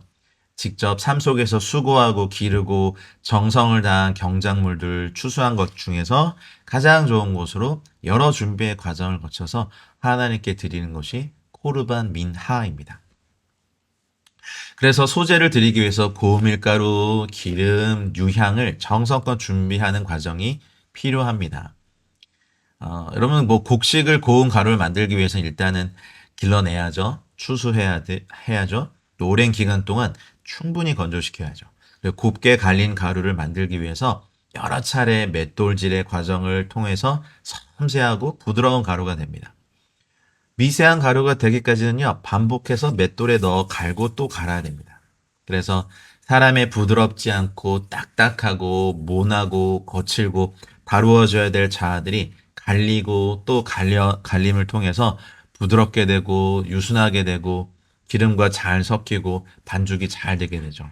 직접 삶 속에서 수고하고 기르고 정성을 다한 경작물들 추수한 것 중에서 가장 좋은 곳으로 여러 준비의 과정을 거쳐서 하나님께 드리는 것이 코르반 민하입니다. 그래서 소재를 드리기 위해서 고밀가루, 기름, 유향을 정성껏 준비하는 과정이 필요합니다. 여러분 뭐 곡식을 고운 가루를 만들기 위해서는 일단은 길러내야죠. 해야죠. 또 오랜 기간 동안 충분히 건조시켜야죠. 그리고 곱게 갈린 가루를 만들기 위해서 여러 차례 맷돌질의 과정을 통해서 섬세하고 부드러운 가루가 됩니다. 미세한 가루가 되기까지는요, 반복해서 맷돌에 넣어 갈고 또 갈아야 됩니다. 그래서 사람의 부드럽지 않고 딱딱하고 모나고 거칠고 다루어져야 될 자아들이 갈리고 또 갈림을 통해서 부드럽게 되고 유순하게 되고 기름과 잘 섞이고 반죽이 잘 되게 되죠.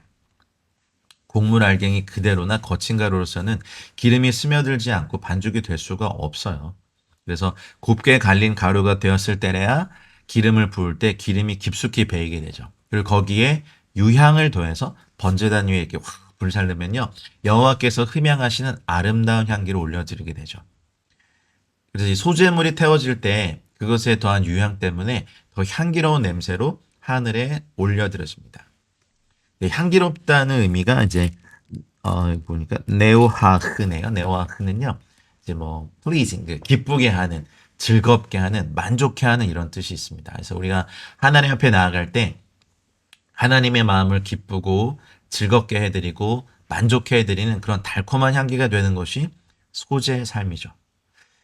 곡물 알갱이 그대로나 거친 가루로서는 기름이 스며들지 않고 반죽이 될 수가 없어요. 그래서 곱게 갈린 가루가 되었을 때래야 기름을 부을 때 기름이 깊숙이 배이게 되죠. 그리고 거기에 유향을 더해서 번제단 위에 이렇게 확 불살르면요. 여호와께서 흠양하시는 아름다운 향기를 올려드리게 되죠. 그래서 이 소재물이 태워질 때 그것에 더한 유향 때문에 더 향기로운 냄새로 하늘에 올려드려집니다. 향기롭다는 의미가 이제 보니까 네오하흐네요. 네오하흐는요. 이제 뭐 pleasing, 기쁘게 하는, 즐겁게 하는, 만족해 하는 이런 뜻이 있습니다. 그래서 우리가 하나님 앞에 나아갈 때 하나님의 마음을 기쁘고 즐겁게 해드리고 만족해 해드리는 그런 달콤한 향기가 되는 것이 소재의 삶이죠.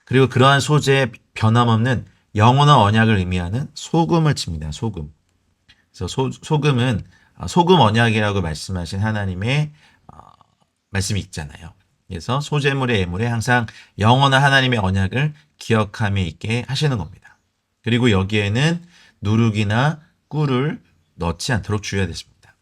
그리고 그러한 소재의 변함없는 영원한 언약을 의미하는 소금을 칩니다. 소금. 그래서 소금은 소금 언약이라고 말씀하신 하나님의 말씀이 있잖아요. 그래서 소재물의 예물에 항상 영원한 하나님의 언약을 기억함에 있게 하시는 겁니다. 그리고 여기에는 누룩이나 꿀을 넣지 않도록 주의해야 됐습니다.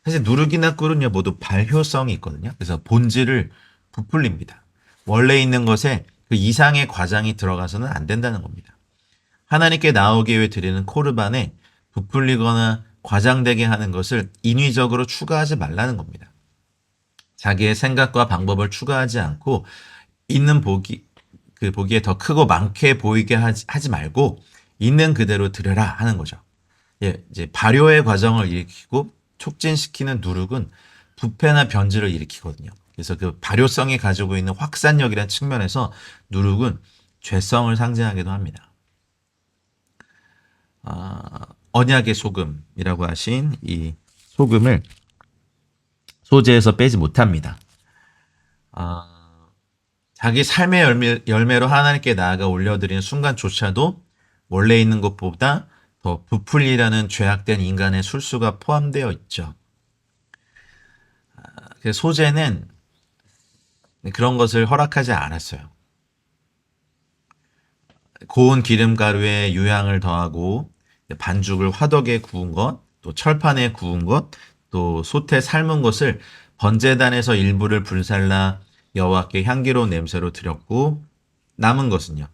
사실 누룩이나 꿀은요 모두 발효성이 있거든요. 그래서 본질을 부풀립니다. 원래 있는 것에 그 이상의 과장이 들어가서는 안 된다는 겁니다. 하나님께 나오기 위해 드리는 코르반에 부풀리거나 과장되게 하는 것을 인위적으로 추가하지 말라는 겁니다. 자기의 생각과 방법을 추가하지 않고 있는 그 보기에 더 크고 많게 보이게 하지 말고 있는 그대로 드려라 하는 거죠. 예, 이제 발효의 과정을 일으키고 촉진시키는 누룩은 부패나 변질을 일으키거든요. 그래서 그 발효성이 가지고 있는 확산력이라는 측면에서 누룩은 죄성을 상징하기도 합니다. 언약의 소금이라고 하신 이 소금을 소재에서 빼지 못합니다. 자기 삶의 열매로 하나님께 나아가 올려드리는 순간조차도 원래 있는 것보다 더 부풀리라는 죄악된 인간의 술수가 포함되어 있죠. 소재는 그런 것을 허락하지 않았어요. 고운 기름가루에 유향을 더하고 반죽을 화덕에 구운 것, 또 철판에 구운 것, 또 솥에 삶은 것을 번제단에서 일부를 불살라 여호와께 향기로운 냄새로 드렸고 남은 것은요.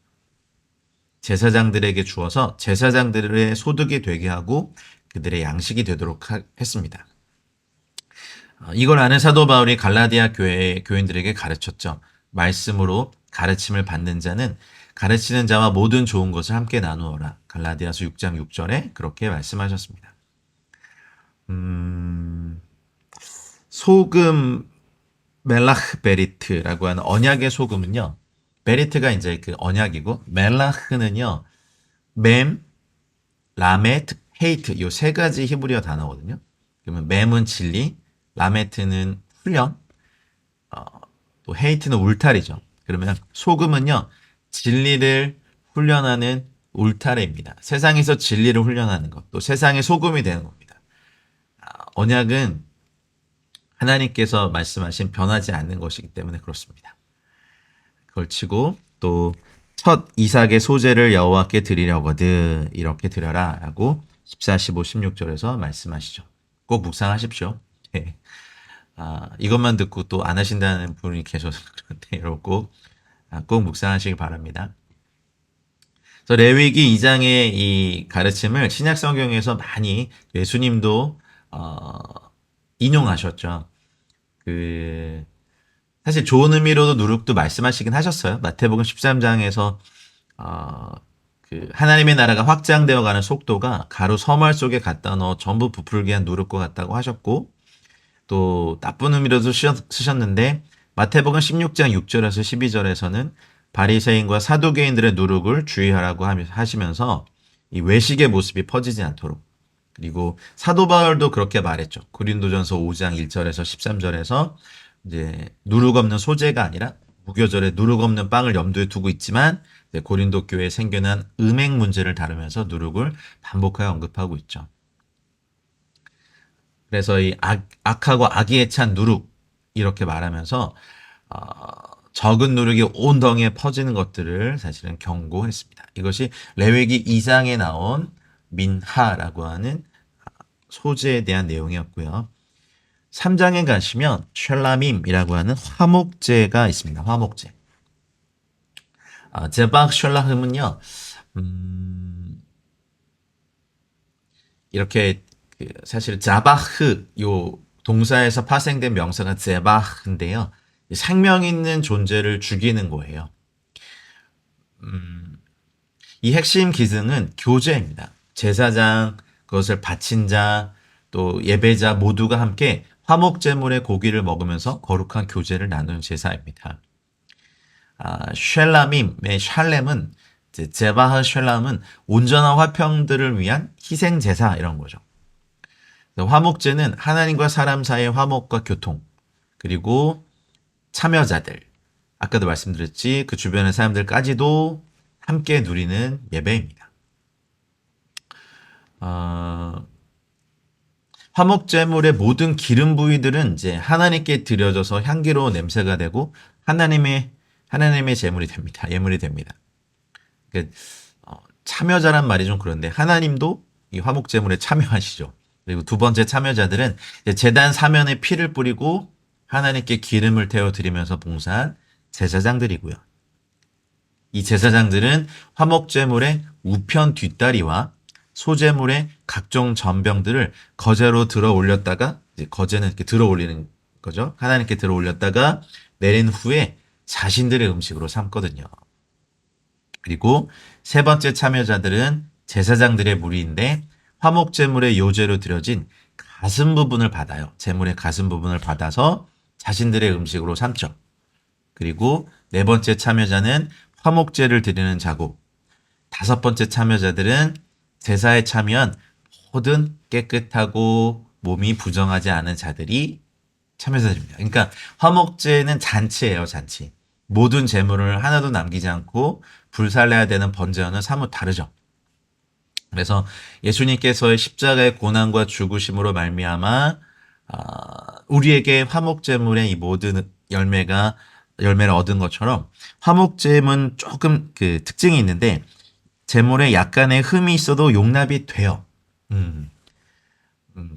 제사장들에게 주어서 제사장들의 소득이 되게 하고 그들의 양식이 되도록 했습니다. 이걸 아는 사도 바울이 갈라디아 교회 교인들에게 가르쳤죠. 말씀으로 가르침을 받는 자는 가르치는 자와 모든 좋은 것을 함께 나누어라. 갈라디아서 6장 6절에 그렇게 말씀하셨습니다. 소금 멜라흐 베리트라고 하는 언약의 소금은요. 베리트가 이제 그 언약이고 멜라흐는요. 맴, 라메트, 헤이트 이 세 가지 히브리어 단어거든요. 그러면 맴은 진리, 라메트는 훈련, 또 헤이트는 울타리죠. 그러면 소금은요. 진리를 훈련하는 울타리입니다. 세상에서 진리를 훈련하는 것, 또 세상의 소금이 되는 겁니다. 언약은 하나님께서 말씀하신 변하지 않는 것이기 때문에 그렇습니다. 그걸 치고 또 첫 이삭의 소재를 여호와께 드리려거든 이렇게 드려라 라고 14, 15, 16절에서 말씀하시죠. 꼭 묵상하십시오. 네. 이것만 듣고 또 안 하신다는 분이 계셔서 그런데 여러분 꼭 묵상하시기 바랍니다. 그래서 레위기 2장의 이 가르침을 신약 성경에서 많이 예수님도 인용하셨죠. 사실 좋은 의미로도 누룩도 말씀하시긴 하셨어요. 마태복음 13장에서 하나님의 나라가 확장되어 가는 속도가 가루 서말 속에 갖다 넣어 전부 부풀게 한 누룩과 같다고 하셨고 또 나쁜 의미로도 쓰셨는데 마태복음 16장 6절에서 12절에서는 바리새인과 사두개인들의 누룩을 주의하라고 하시면서 이 외식의 모습이 퍼지지 않도록 그리고 사도 바울도 그렇게 말했죠. 고린도전서 5장 1절에서 13절에서 이제 누룩 없는 소재가 아니라 무교절에 누룩 없는 빵을 염두에 두고 있지만 고린도 교회에 생겨난 음행 문제를 다루면서 누룩을 반복하여 언급하고 있죠. 그래서 이 악하고 악의에 찬 누룩 이렇게 말하면서 적은 누룩이 온 덩이에 퍼지는 것들을 사실은 경고했습니다. 이것이 레위기 2장에 나온 민하라고 하는 소재에 대한 내용이었고요. 3장에 가시면 쉘라밈이라고 하는 화목제가 있습니다. 화목제. 제박 쉘라흠은요. 이렇게 사실 자바흐 요 동사에서 파생된 명사가 제바흐인데요. 생명 있는 존재를 죽이는 거예요. 이 핵심 기능은 교제입니다. 제사장, 그것을 바친 자, 또 예배자 모두가 함께 화목제물의 고기를 먹으면서 거룩한 교제를 나누는 제사입니다. 쉘람임의 샬렘은 이제 제바하 쉘람은 온전한 화평들을 위한 희생 제사 이런 거죠. 화목제는 하나님과 사람 사이의 화목과 교통, 그리고 참여자들, 아까도 말씀드렸지 그 주변의 사람들까지도 함께 누리는 예배입니다. 화목제물의 모든 기름 부위들은 이제 하나님께 드려져서 향기로운 냄새가 되고 하나님의 제물이 됩니다. 예물이 됩니다. 그, 참여자란 말이 좀 그런데 하나님도 이 화목제물에 참여하시죠. 그리고 두 번째 참여자들은 제단 사면에 피를 뿌리고 하나님께 기름을 태워 드리면서 봉사한 제사장들이고요. 이 제사장들은 화목제물의 우편 뒷다리와 소제물의 각종 전병들을 거제로 들어 올렸다가, 이제 거제는 이렇게 들어 올리는 거죠. 하나님께 들어 올렸다가 내린 후에 자신들의 음식으로 삼거든요. 그리고 세 번째 참여자들은 제사장들의 무리인데 화목제물의 요제로 드려진 가슴 부분을 받아요. 제물의 가슴 부분을 받아서 자신들의 음식으로 삼죠. 그리고 네 번째 참여자는 화목제를 드리는 자고, 다섯 번째 참여자들은 제사에 참여한 모든 깨끗하고 몸이 부정하지 않은 자들이 참여자들입니다. 그러니까 화목제는 잔치예요, 잔치. 모든 제물을 하나도 남기지 않고 불살라야 되는 번제와는 사뭇 다르죠. 그래서 예수님께서의 십자가의 고난과 죽으심으로 말미암아 우리에게 화목제물의 이 모든 열매를 얻은 것처럼 화목제물은 조금 그 특징이 있는데 제물에 약간의 흠이 있어도 용납이 돼요. 음.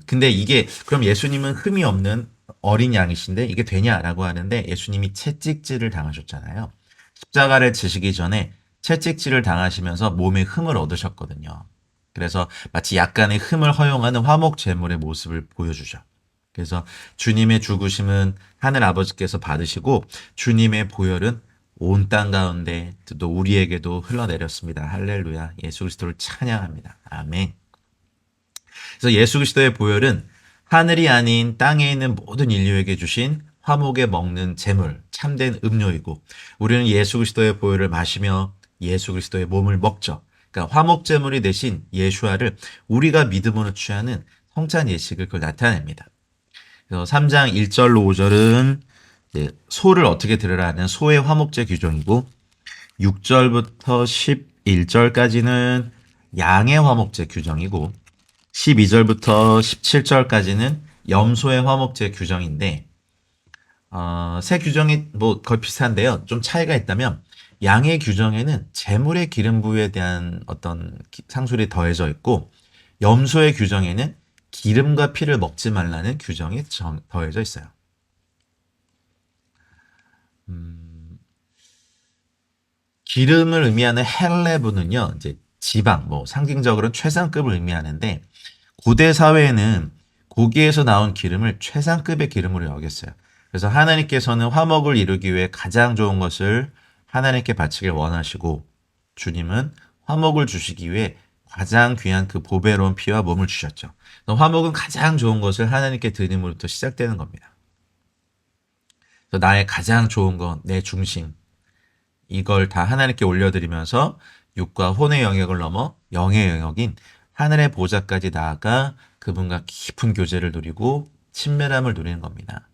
근데 이게 그럼 예수님은 흠이 없는 어린 양이신데 이게 되냐라고 하는데 예수님이 채찍질을 당하셨잖아요. 십자가를 지시기 전에 채찍질을 당하시면서 몸에 흠을 얻으셨거든요. 그래서 마치 약간의 흠을 허용하는 화목 제물의 모습을 보여주죠. 그래서 주님의 죽으심은 하늘 아버지께서 받으시고 주님의 보혈은 온 땅 가운데 또 우리에게도 흘러내렸습니다. 할렐루야. 예수 그리스도를 찬양합니다. 아멘. 그래서 예수 그리스도의 보혈은 하늘이 아닌 땅에 있는 모든 인류에게 주신 화목에 먹는 제물, 참된 음료이고 우리는 예수 그리스도의 보혈을 마시며 예수 그리스도의 몸을 먹죠. 그러니까 화목 제물이 대신 예수아를 우리가 믿음으로 취하는 성찬 예식을 그걸 나타냅니다. 그래서 3장 1절로 5절은 소를 어떻게 드려라는 소의 화목제 규정이고 6절부터 11절까지는 양의 화목제 규정이고 12절부터 17절까지는 염소의 화목제 규정인데 세 규정이 뭐 거의 비슷한데요. 좀 차이가 있다면 양의 규정에는 제물의 기름 부위에 대한 어떤 상술이 더해져 있고 염소의 규정에는 기름과 피를 먹지 말라는 규정이 더해져 있어요. 기름을 의미하는 헬레브는요, 이제 지방, 뭐 상징적으로는 최상급을 의미하는데 고대 사회에는 고기에서 나온 기름을 최상급의 기름으로 여겼어요. 그래서 하나님께서는 화목을 이루기 위해 가장 좋은 것을 하나님께 바치길 원하시고 주님은 화목을 주시기 위해 가장 귀한 그 보배로운 피와 몸을 주셨죠. 화목은 가장 좋은 것을 하나님께 드림으로부터 시작되는 겁니다. 그래서 나의 가장 좋은 것, 내 중심, 이걸 다 하나님께 올려드리면서 육과 혼의 영역을 넘어 영의 영역인 하늘의 보좌까지 나아가 그분과 깊은 교제를 누리고 친밀함을 누리는 겁니다.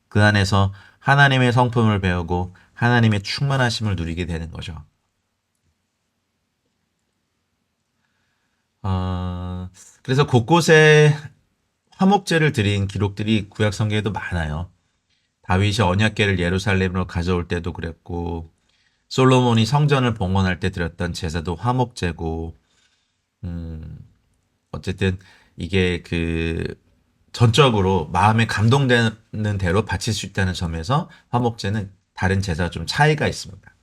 그 안에서 하나님의 성품을 배우고 하나님의 충만하심을 누리게 되는 거죠. 그래서 곳곳에 화목제를 드린 기록들이 구약 성경에도 많아요. 다윗이 언약궤를 예루살렘으로 가져올 때도 그랬고 솔로몬이 성전을 봉헌할 때 드렸던 제사도 화목제고 어쨌든 이게 그 전적으로 마음에 감동되는 대로 바칠 수 있다는 점에서 화목제는 다른 제사와 좀 차이가 있습니다.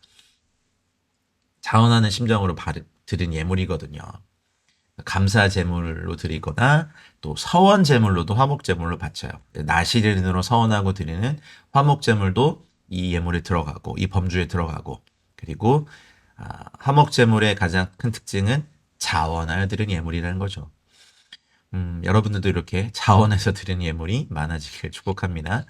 자원하는 심정으로 드린 예물이거든요. 감사 제물로 드리거나 또 서원 제물로도 화목 제물로 바쳐요. 나시린으로 서원하고 드리는 화목 제물도 이 예물에 들어가고 이 범주에 들어가고 그리고 화목 제물의 가장 큰 특징은 자원하여 드린 예물이라는 거죠. 여러분들도 이렇게 자원해서 드리는 예물이 많아지길 축복합니다.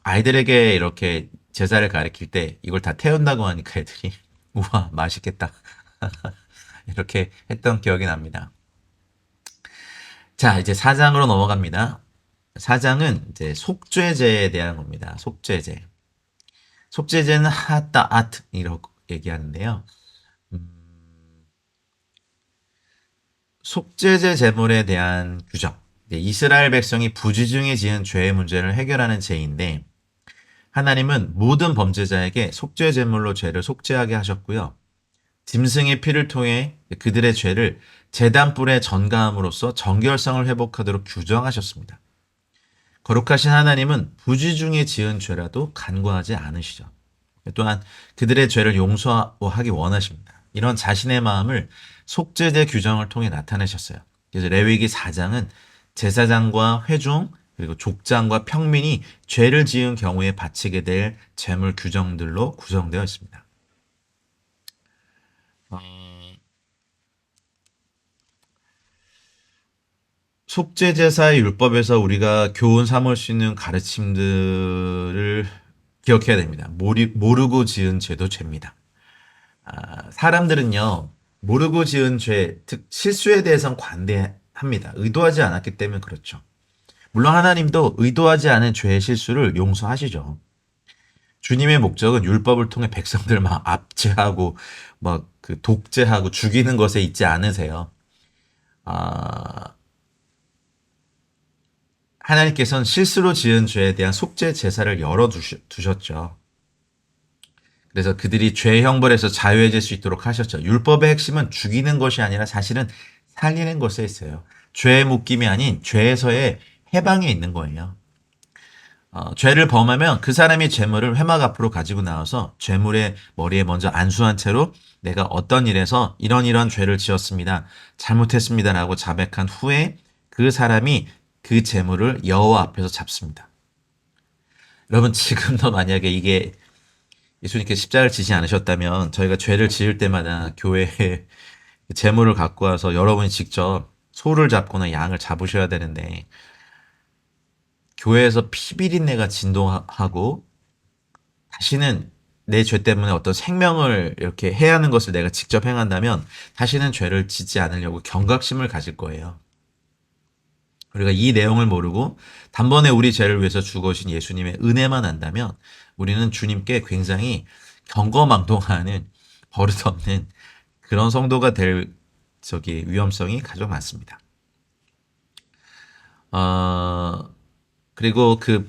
아이들에게 이렇게 제사를 가리킬 때 이걸 다 태운다고 하니까 애들이 우와 맛있겠다 이렇게 했던 기억이 납니다. 자, 이제 4장으로 넘어갑니다. 4장은 이제 속죄제에 대한 겁니다. 속죄제. 속죄제는 하따아트 이라고 얘기하는데요. 속죄제 제물에 대한 규정. 이스라엘 백성이 부지중에 지은 죄의 문제를 해결하는 제인데 하나님은 모든 범죄자에게 속죄 제물로 죄를 속죄하게 하셨고요. 짐승의 피를 통해 그들의 죄를 제단불에 전가함으로써 정결성을 회복하도록 규정하셨습니다. 거룩하신 하나님은 부지중에 지은 죄라도 간과하지 않으시죠. 또한 그들의 죄를 용서하기 원하십니다. 이런 자신의 마음을 속죄제 규정을 통해 나타내셨어요. 그래서 레위기 4장은 제사장과 회중 그리고 족장과 평민이 죄를 지은 경우에 바치게 될 제물 규정들로 구성되어 있습니다. 속죄제사의 율법에서 우리가 교훈 삼을 수 있는 가르침들을 기억해야 됩니다. 모르고 지은 죄도 죄입니다. 사람들은요, 모르고 지은 죄, 즉 실수에 대해서는 관대합니다. 의도하지 않았기 때문에 그렇죠. 물론 하나님도 의도하지 않은 죄의 실수를 용서하시죠. 주님의 목적은 율법을 통해 백성들을 막 압제하고 막 그 독재하고 죽이는 것에 있지 않으세요. 하나님께서는 실수로 지은 죄에 대한 속죄 제사를 열어 두셨죠. 그래서 그들이 죄 형벌에서 자유해질 수 있도록 하셨죠. 율법의 핵심은 죽이는 것이 아니라 사실은 살리는 것에 있어요. 죄의 묶임이 아닌 죄에서의 해방에 있는 거예요. 죄를 범하면 그 사람이 죄물을 회막 앞으로 가지고 나와서 죄물의 머리에 먼저 안수한 채로 내가 어떤 일에서 이런 죄를 지었습니다. 잘못했습니다라고 자백한 후에 그 사람이 그 재물을 여호와 앞에서 잡습니다. 여러분 지금도 만약에 이게 예수님께 십자가를 지지 않으셨다면 저희가 죄를 지을 때마다 교회에 재물을 갖고 와서 여러분이 직접 소를 잡거나 양을 잡으셔야 되는데 교회에서 피비린내가 진동하고 다시는 내 죄 때문에 어떤 생명을 이렇게 해야 하는 것을 내가 직접 행한다면 다시는 죄를 짓지 않으려고 경각심을 가질 거예요. 우리가 이 내용을 모르고 단번에 우리 죄를 위해서 죽으신 예수님의 은혜만 안다면 우리는 주님께 굉장히 경거망동하는 버릇없는 그런 성도가 될 위험성이 가장 많습니다. 그리고 그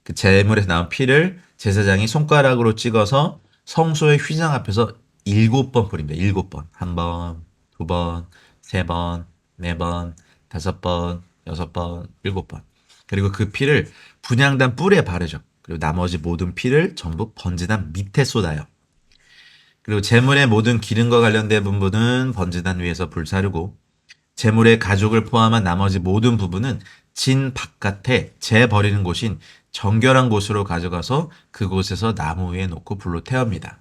그 제물에서 나온 피를 제사장이 손가락으로 찍어서 성소의 휘장 앞에서 7번 뿌립니다. 7번. 1번, 2번, 3번, 4번, 5번, 6번, 7번. 그리고 그 피를 분향단 뿔에 바르죠. 그리고 나머지 모든 피를 전부 번제단 밑에 쏟아요. 그리고 제물의 모든 기름과 관련된 부분은 번제단 위에서 불사르고 제물의 가죽을 포함한 나머지 모든 부분은 진 바깥에 재 버리는 곳인 정결한 곳으로 가져가서 그곳에서 나무 위에 놓고 불로 태웁니다.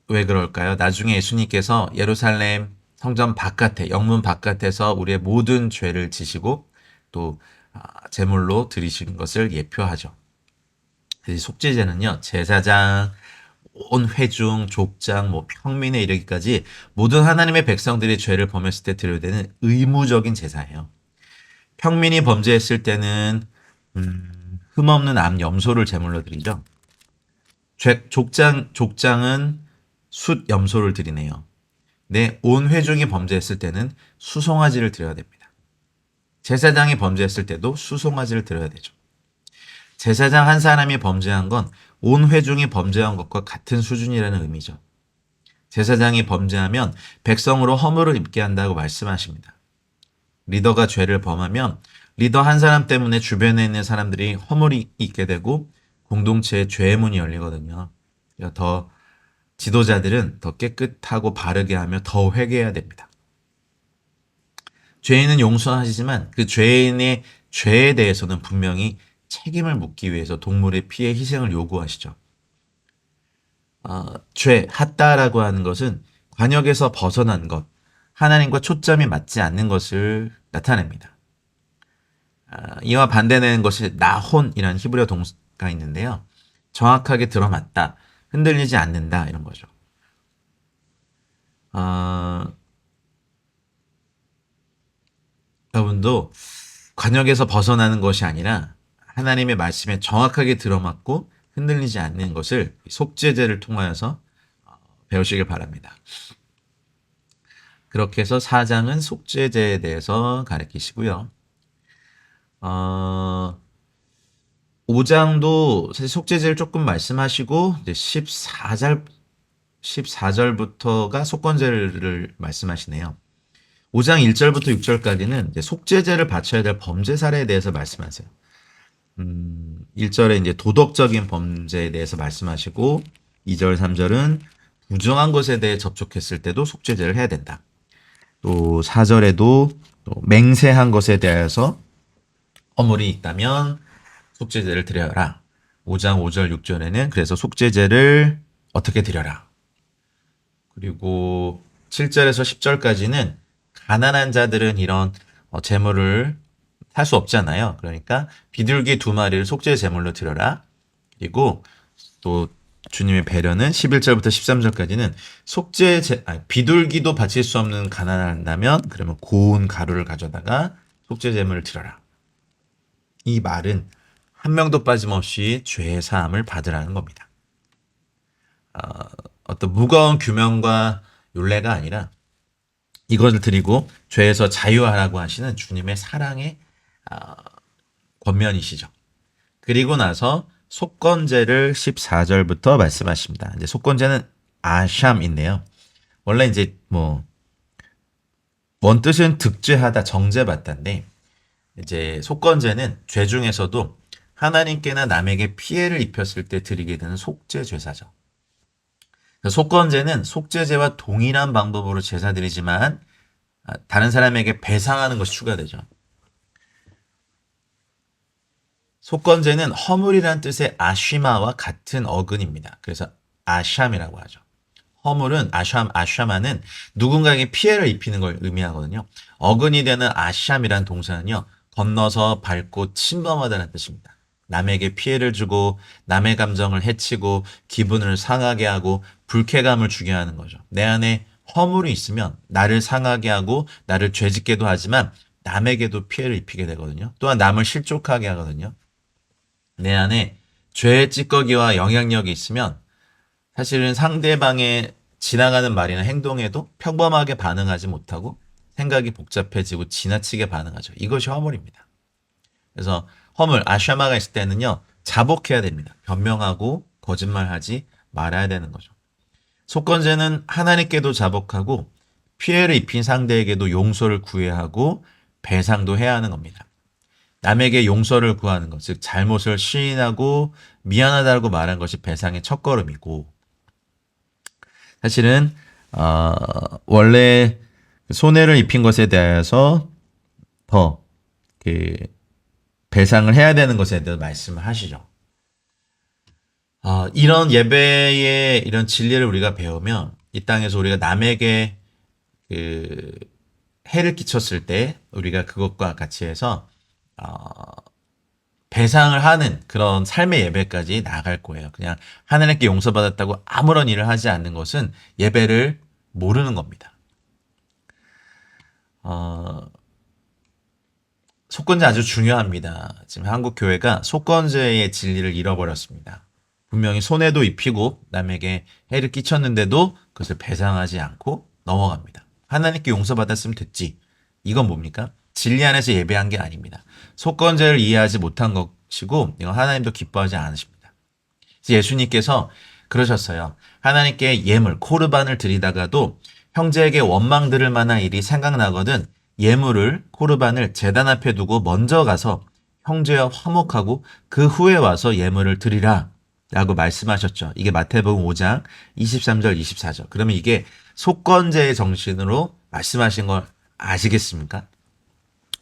왜 그럴까요? 나중에 예수님께서 예루살렘 성전 바깥에 영문 바깥에서 우리의 모든 죄를 지시고 또 제물로 드리신 것을 예표하죠. 그래서 속죄제는요. 제사장, 온 회중, 족장, 평민에 이르기까지 모든 하나님의 백성들이 죄를 범했을 때 드려야 되는 의무적인 제사예요. 평민이 범죄했을 때는 흠없는 암 염소를 제물로 드리죠. 족장은 숫 염소를 드리네요. 온 회중이 범죄했을 때는 수송아지를 드려야 됩니다. 제사장이 범죄했을 때도 수송아지를 드려야 되죠. 제사장 한 사람이 범죄한 건 온 회중이 범죄한 것과 같은 수준이라는 의미죠. 제사장이 범죄하면 백성으로 허물을 입게 한다고 말씀하십니다. 리더가 죄를 범하면 리더 한 사람 때문에 주변에 있는 사람들이 허물이 있게 되고 공동체의 죄의 문이 열리거든요. 더 지도자들은 더 깨끗하고 바르게 하며 더 회개해야 됩니다. 죄인은 용서하시지만 그 죄인의 죄에 대해서는 분명히 책임을 묻기 위해서 동물의 피해 희생을 요구하시죠. 하따라고 하는 것은 관역에서 벗어난 것, 하나님과 초점이 맞지 않는 것을 나타냅니다. 이와 반대되는 것이 나혼이라는 히브리어 동사가 있는데요. 정확하게 들어맞다, 흔들리지 않는다 이런 거죠. 여러분도 관역에서 벗어나는 것이 아니라 하나님의 말씀에 정확하게 들어맞고 흔들리지 않는 것을 속죄제를 통하여서 배우시길 바랍니다. 그렇게 해서 4장은 속죄제에 대해서 가르치시고요. 5장도 사실 속죄제를 조금 말씀하시고 이제 14절부터가 속건제를 말씀하시네요. 5장 1절부터 6절까지는 이제 속죄제를 바쳐야 될 범죄 사례에 대해서 말씀하세요. 1절에 이제 도덕적인 범죄에 대해서 말씀하시고 2절, 3절은 부정한 것에 대해 접촉했을 때도 속죄제를 해야 된다. 또 4절에도 또 맹세한 것에 대해서 허물이 있다면 속죄제를 드려라. 5장 5절 6절에는 그래서 속죄제를 어떻게 드려라. 그리고 7절에서 10절까지는 가난한 자들은 이런 재물을 살 수 없잖아요. 그러니까 비둘기 2마리를 속죄 제물로 드려라. 그리고 또 주님의 배려는 11절부터 13절까지는 비둘기도 바칠 수 없는 가난한다면 그러면 고운 가루를 가져다가 속죄 제물을 드려라. 이 말은 한 명도 빠짐없이 죄의 사함을 받으라는 겁니다. 어떤 무거운 규명과 율례가 아니라 이것을 드리고 죄에서 자유하라고 하시는 주님의 사랑의 권면이시죠. 그리고 나서 속건제를 14절부터 말씀하십니다. 이제 속건제는 아샴인데요. 원래 이제 원뜻은 득죄하다, 정죄받다인데 이제 속건제는 죄 중에서도 하나님께나 남에게 피해를 입혔을 때 드리게 되는 속죄 제사죠. 속건제는 속죄제와 동일한 방법으로 제사 드리지만 다른 사람에게 배상하는 것이 추가되죠. 속건제는 허물이란 뜻의 아쉬마와 같은 어근입니다. 그래서 아샴이라고 하죠. 허물은 아샤마는 누군가에게 피해를 입히는 걸 의미하거든요. 어근이 되는 아샴이란 동사는요. 건너서 밟고 침범하다는 뜻입니다. 남에게 피해를 주고 남의 감정을 해치고 기분을 상하게 하고 불쾌감을 주게 하는 거죠. 내 안에 허물이 있으면 나를 상하게 하고 나를 죄짓게도 하지만 남에게도 피해를 입히게 되거든요. 또한 남을 실족하게 하거든요. 내 안에 죄의 찌꺼기와 영향력이 있으면 사실은 상대방의 지나가는 말이나 행동에도 평범하게 반응하지 못하고 생각이 복잡해지고 지나치게 반응하죠. 이것이 허물입니다. 그래서 허물, 아샤마가 있을 때는요. 자복해야 됩니다. 변명하고 거짓말하지 말아야 되는 거죠. 속건제는 하나님께도 자복하고 피해를 입힌 상대에게도 용서를 구해야 하고 배상도 해야 하는 겁니다. 남에게 용서를 구하는 것, 즉 잘못을 시인하고 미안하다고 말한 것이 배상의 첫걸음이고 사실은 원래 손해를 입힌 것에 대해서 더 배상을 해야 되는 것에 대해서 말씀을 하시죠. 이런 예배의 이런 진리를 우리가 배우면 이 땅에서 우리가 남에게 해를 끼쳤을 때 우리가 그것과 같이 해서 배상을 하는 그런 삶의 예배까지 나아갈 거예요. 그냥 하나님께 용서받았다고 아무런 일을 하지 않는 것은 예배를 모르는 겁니다. 속건제 아주 중요합니다. 지금 한국 교회가 속건제의 진리를 잃어버렸습니다. 분명히 손해도 입히고 남에게 해를 끼쳤는데도 그것을 배상하지 않고 넘어갑니다. 하나님께 용서받았으면 됐지. 이건 뭡니까? 진리 안에서 예배한 게 아닙니다. 속건제를 이해하지 못한 것이고 이건 하나님도 기뻐하지 않으십니다. 그래서 예수님께서 그러셨어요. 하나님께 예물, 코르반을 드리다가도 형제에게 원망 들을 만한 일이 생각나거든 예물을, 코르반을 제단 앞에 두고 먼저 가서 형제와 화목하고 그 후에 와서 예물을 드리라 라고 말씀하셨죠. 이게 마태복음 5장 23절 24절. 그러면 이게 속건제의 정신으로 말씀하신 걸 아시겠습니까?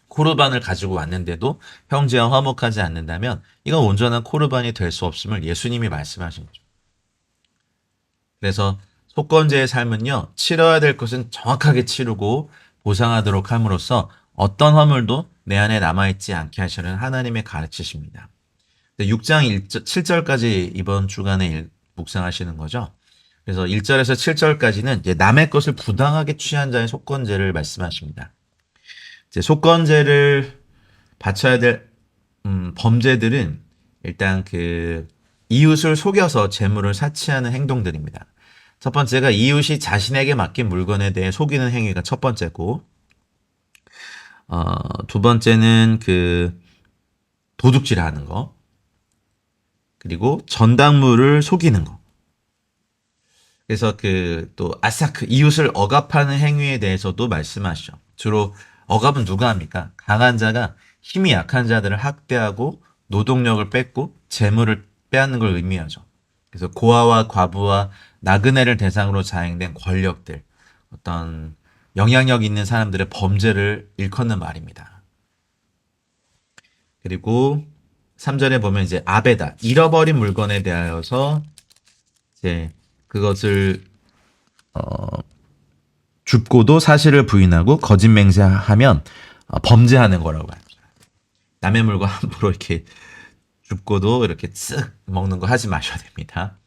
코르반을 가지고 왔는데도 형제와 화목하지 않는다면 이건 온전한 코르반이 될 수 없음을 예수님이 말씀하신 거죠. 그래서 속건제의 삶은요. 치러야 될 것은 정확하게 치르고 보상하도록 함으로써 어떤 허물도 내 안에 남아있지 않게 하시는 하나님의 가르치십니다. 6장 7절까지 이번 주간에 묵상하시는 거죠. 그래서 1절에서 7절까지는 이제 남의 것을 부당하게 취한 자의 속건제를 말씀하십니다. 이제 속건제를 바쳐야 될 범죄들은 일단 그 이웃을 속여서 재물을 사치하는 행동들입니다. 첫 번째가 이웃이 자신에게 맡긴 물건에 대해 속이는 행위가 첫 번째고, 두 번째는 그 도둑질하는 거, 그리고 전당물을 속이는 거. 그래서 그 또 아사크 이웃을 억압하는 행위에 대해서도 말씀하시죠. 주로 억압은 누가 합니까? 강한 자가 힘이 약한 자들을 학대하고 노동력을 뺏고 재물을 빼앗는 걸 의미하죠. 그래서 고아와 과부와 나그네를 대상으로 자행된 권력들, 어떤 영향력 있는 사람들의 범죄를 일컫는 말입니다. 그리고 3절에 보면 이제 아베다, 잃어버린 물건에 대하여서 이제 그것을 줍고도 사실을 부인하고 거짓 맹세하면 범죄하는 거라고 합니다. 남의 물건 함부로 이렇게 줍고도 이렇게 쓱 먹는 거 하지 마셔야 됩니다.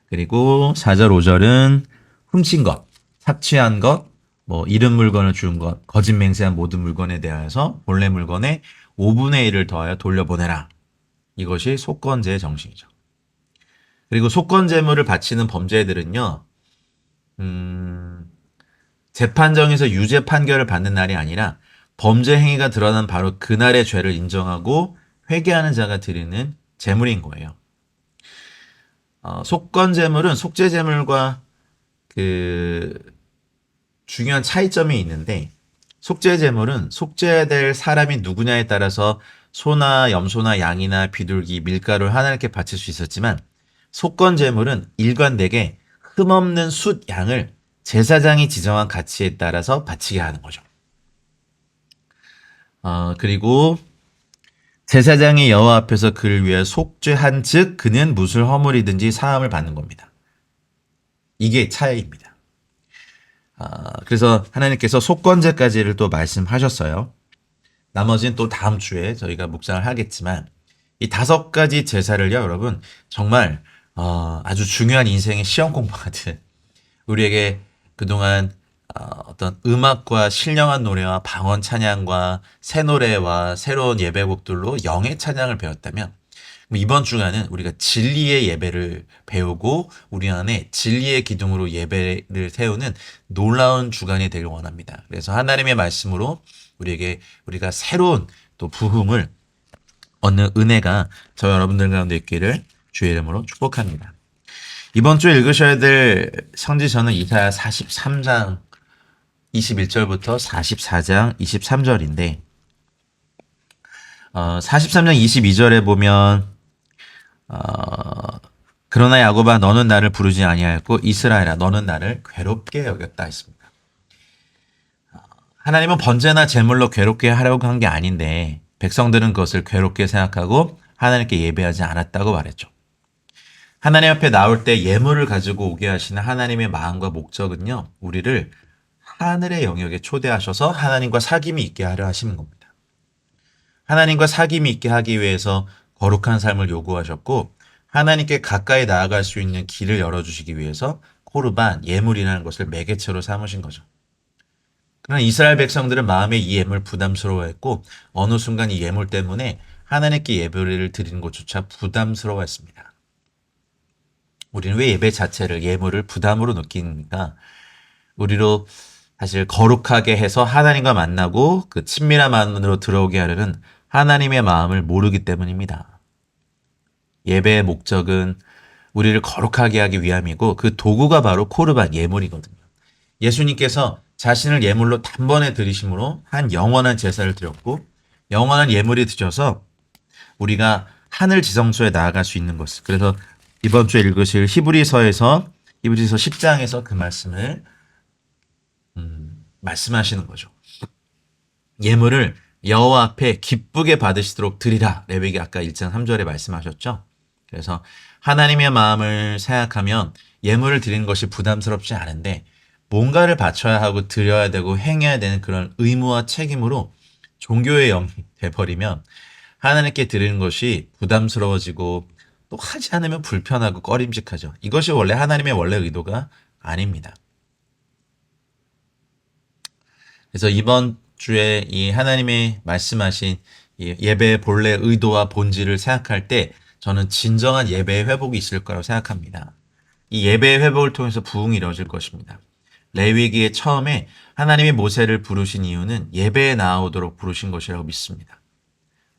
그리고 4절, 5절은 훔친 것, 착취한 것, 뭐 잃은 물건을 준 것, 거짓 맹세한 모든 물건에 대하여서 본래 물건의 5분의 1을 더하여 돌려보내라. 이것이 속건제의 정신이죠. 그리고 속건제물을 바치는 범죄들은요, 재판정에서 유죄 판결을 받는 날이 아니라 범죄 행위가 드러난 바로 그날의 죄를 인정하고 회개하는 자가 드리는 제물인 거예요. 속건제물은 속죄제물과 그 중요한 차이점이 있는데, 속죄제물은 속죄해야 될 사람이 누구냐에 따라서 소나 염소나 양이나 비둘기, 밀가루를 하나님께 바칠 수 있었지만, 속건제물은 일관되게 흠없는 숫 양을 제사장이 지정한 가치에 따라서 바치게 하는 거죠. 그리고 제사장이 여호와 앞에서 그를 위해 속죄한 즉 그는 무슨 허물이든지 사함을 받는 겁니다. 이게 차이입니다. 그래서 하나님께서 속건제까지를 또 말씀하셨어요. 나머지는 또 다음 주에 저희가 묵상을 하겠지만, 이 5가지 제사를요, 여러분, 정말 아주 중요한 인생의 시험 공부같은 우리에게 그동안 어떤 음악과 신령한 노래와 방언 찬양과 새 노래와 새로운 예배곡들로 영의 찬양을 배웠다면, 이번 주간은 우리가 진리의 예배를 배우고 우리 안에 진리의 기둥으로 예배를 세우는 놀라운 주간이 되길 원합니다. 그래서 하나님의 말씀으로 우리가 새로운 또 부흥을 얻는 은혜가 저 여러분들 가운데 있기를 주의 이름으로 축복합니다. 이번 주에 읽으셔야 될 성지서는 이사야 43장 21절부터 44장 23절인데, 43장 22절에 보면 그러나 야곱아 너는 나를 부르지 아니하였고 이스라엘아 너는 나를 괴롭게 여겼다 했습니다. 하나님은 번제나 제물로 괴롭게 하려고 한 게 아닌데 백성들은 그것을 괴롭게 생각하고 하나님께 예배하지 않았다고 말했죠. 하나님 앞에 나올 때 예물을 가지고 오게 하시는 하나님의 마음과 목적은요, 우리를 하늘의 영역에 초대하셔서 하나님과 사귐이 있게 하려 하시는 겁니다. 하나님과 사귐이 있게 하기 위해서 거룩한 삶을 요구하셨고, 하나님께 가까이 나아갈 수 있는 길을 열어주시기 위해서 코르반, 예물이라는 것을 매개체로 삼으신 거죠. 그러나 이스라엘 백성들은 마음에 이 예물 부담스러워했고, 어느 순간 이 예물 때문에 하나님께 예배를 드리는 것조차 부담스러워했습니다. 우리는 왜 예배 자체를, 예물을 부담으로 느끼니까? 우리로 사실 거룩하게 해서 하나님과 만나고 그 친밀한 마음으로 들어오게 하려는 하나님의 마음을 모르기 때문입니다. 예배의 목적은 우리를 거룩하게 하기 위함이고 그 도구가 바로 코르반, 예물이거든요. 예수님께서 자신을 예물로 단번에 드리심으로 한 영원한 제사를 드렸고, 영원한 예물이 드셔서 우리가 하늘 지성소에 나아갈 수 있는 것을, 그래서 이번 주에 읽으실 히브리서 10장에서 그 말씀을 말씀하시는 거죠. 예물을 여호와 앞에 기쁘게 받으시도록 드리라. 레위기 아까 1장 3절에 말씀하셨죠. 그래서 하나님의 마음을 생각하면 예물을 드리는 것이 부담스럽지 않은데, 뭔가를 바쳐야 하고 드려야 되고 행해야 되는 그런 의무와 책임으로 종교의 영이 돼버리면 하나님께 드리는 것이 부담스러워지고 또 하지 않으면 불편하고 꺼림직하죠. 이것이 원래 하나님의 원래 의도가 아닙니다. 그래서 이번 주에 이 하나님이 말씀하신 이 예배의 본래 의도와 본질을 생각할 때 저는 진정한 예배의 회복이 있을 거라고 생각합니다. 이 예배의 회복을 통해서 부흥이 이루어질 것입니다. 레위기의 처음에 하나님이 모세를 부르신 이유는 예배에 나아오도록 부르신 것이라고 믿습니다.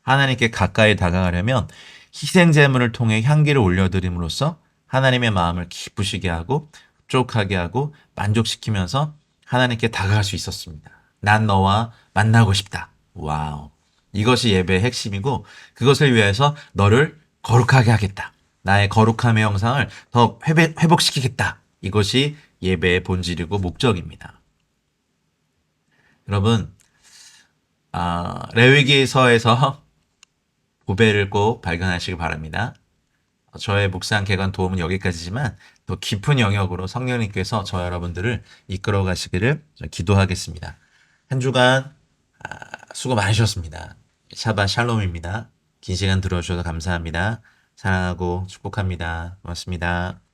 하나님께 가까이 다가가려면 희생 제물을 통해 향기를 올려드림으로써 하나님의 마음을 기쁘시게 하고 흡족하게 하고 만족시키면서 하나님께 다가갈 수 있었습니다. 난 너와 만나고 싶다. 와우. 이것이 예배의 핵심이고 그것을 위해서 너를 거룩하게 하겠다. 나의 거룩함의 형상을 더 회복시키겠다. 이것이 예배의 본질이고 목적입니다. 여러분, 레위기서에서 보배를 꼭 발견하시기 바랍니다. 저의 묵상 개관 도움은 여기까지지만 더 깊은 영역으로 성령님께서 저 여러분들을 이끌어 가시기를 기도하겠습니다. 한 주간 수고 많으셨습니다. 샤바 샬롬입니다. 긴 시간 들어주셔서 감사합니다. 사랑하고 축복합니다. 고맙습니다.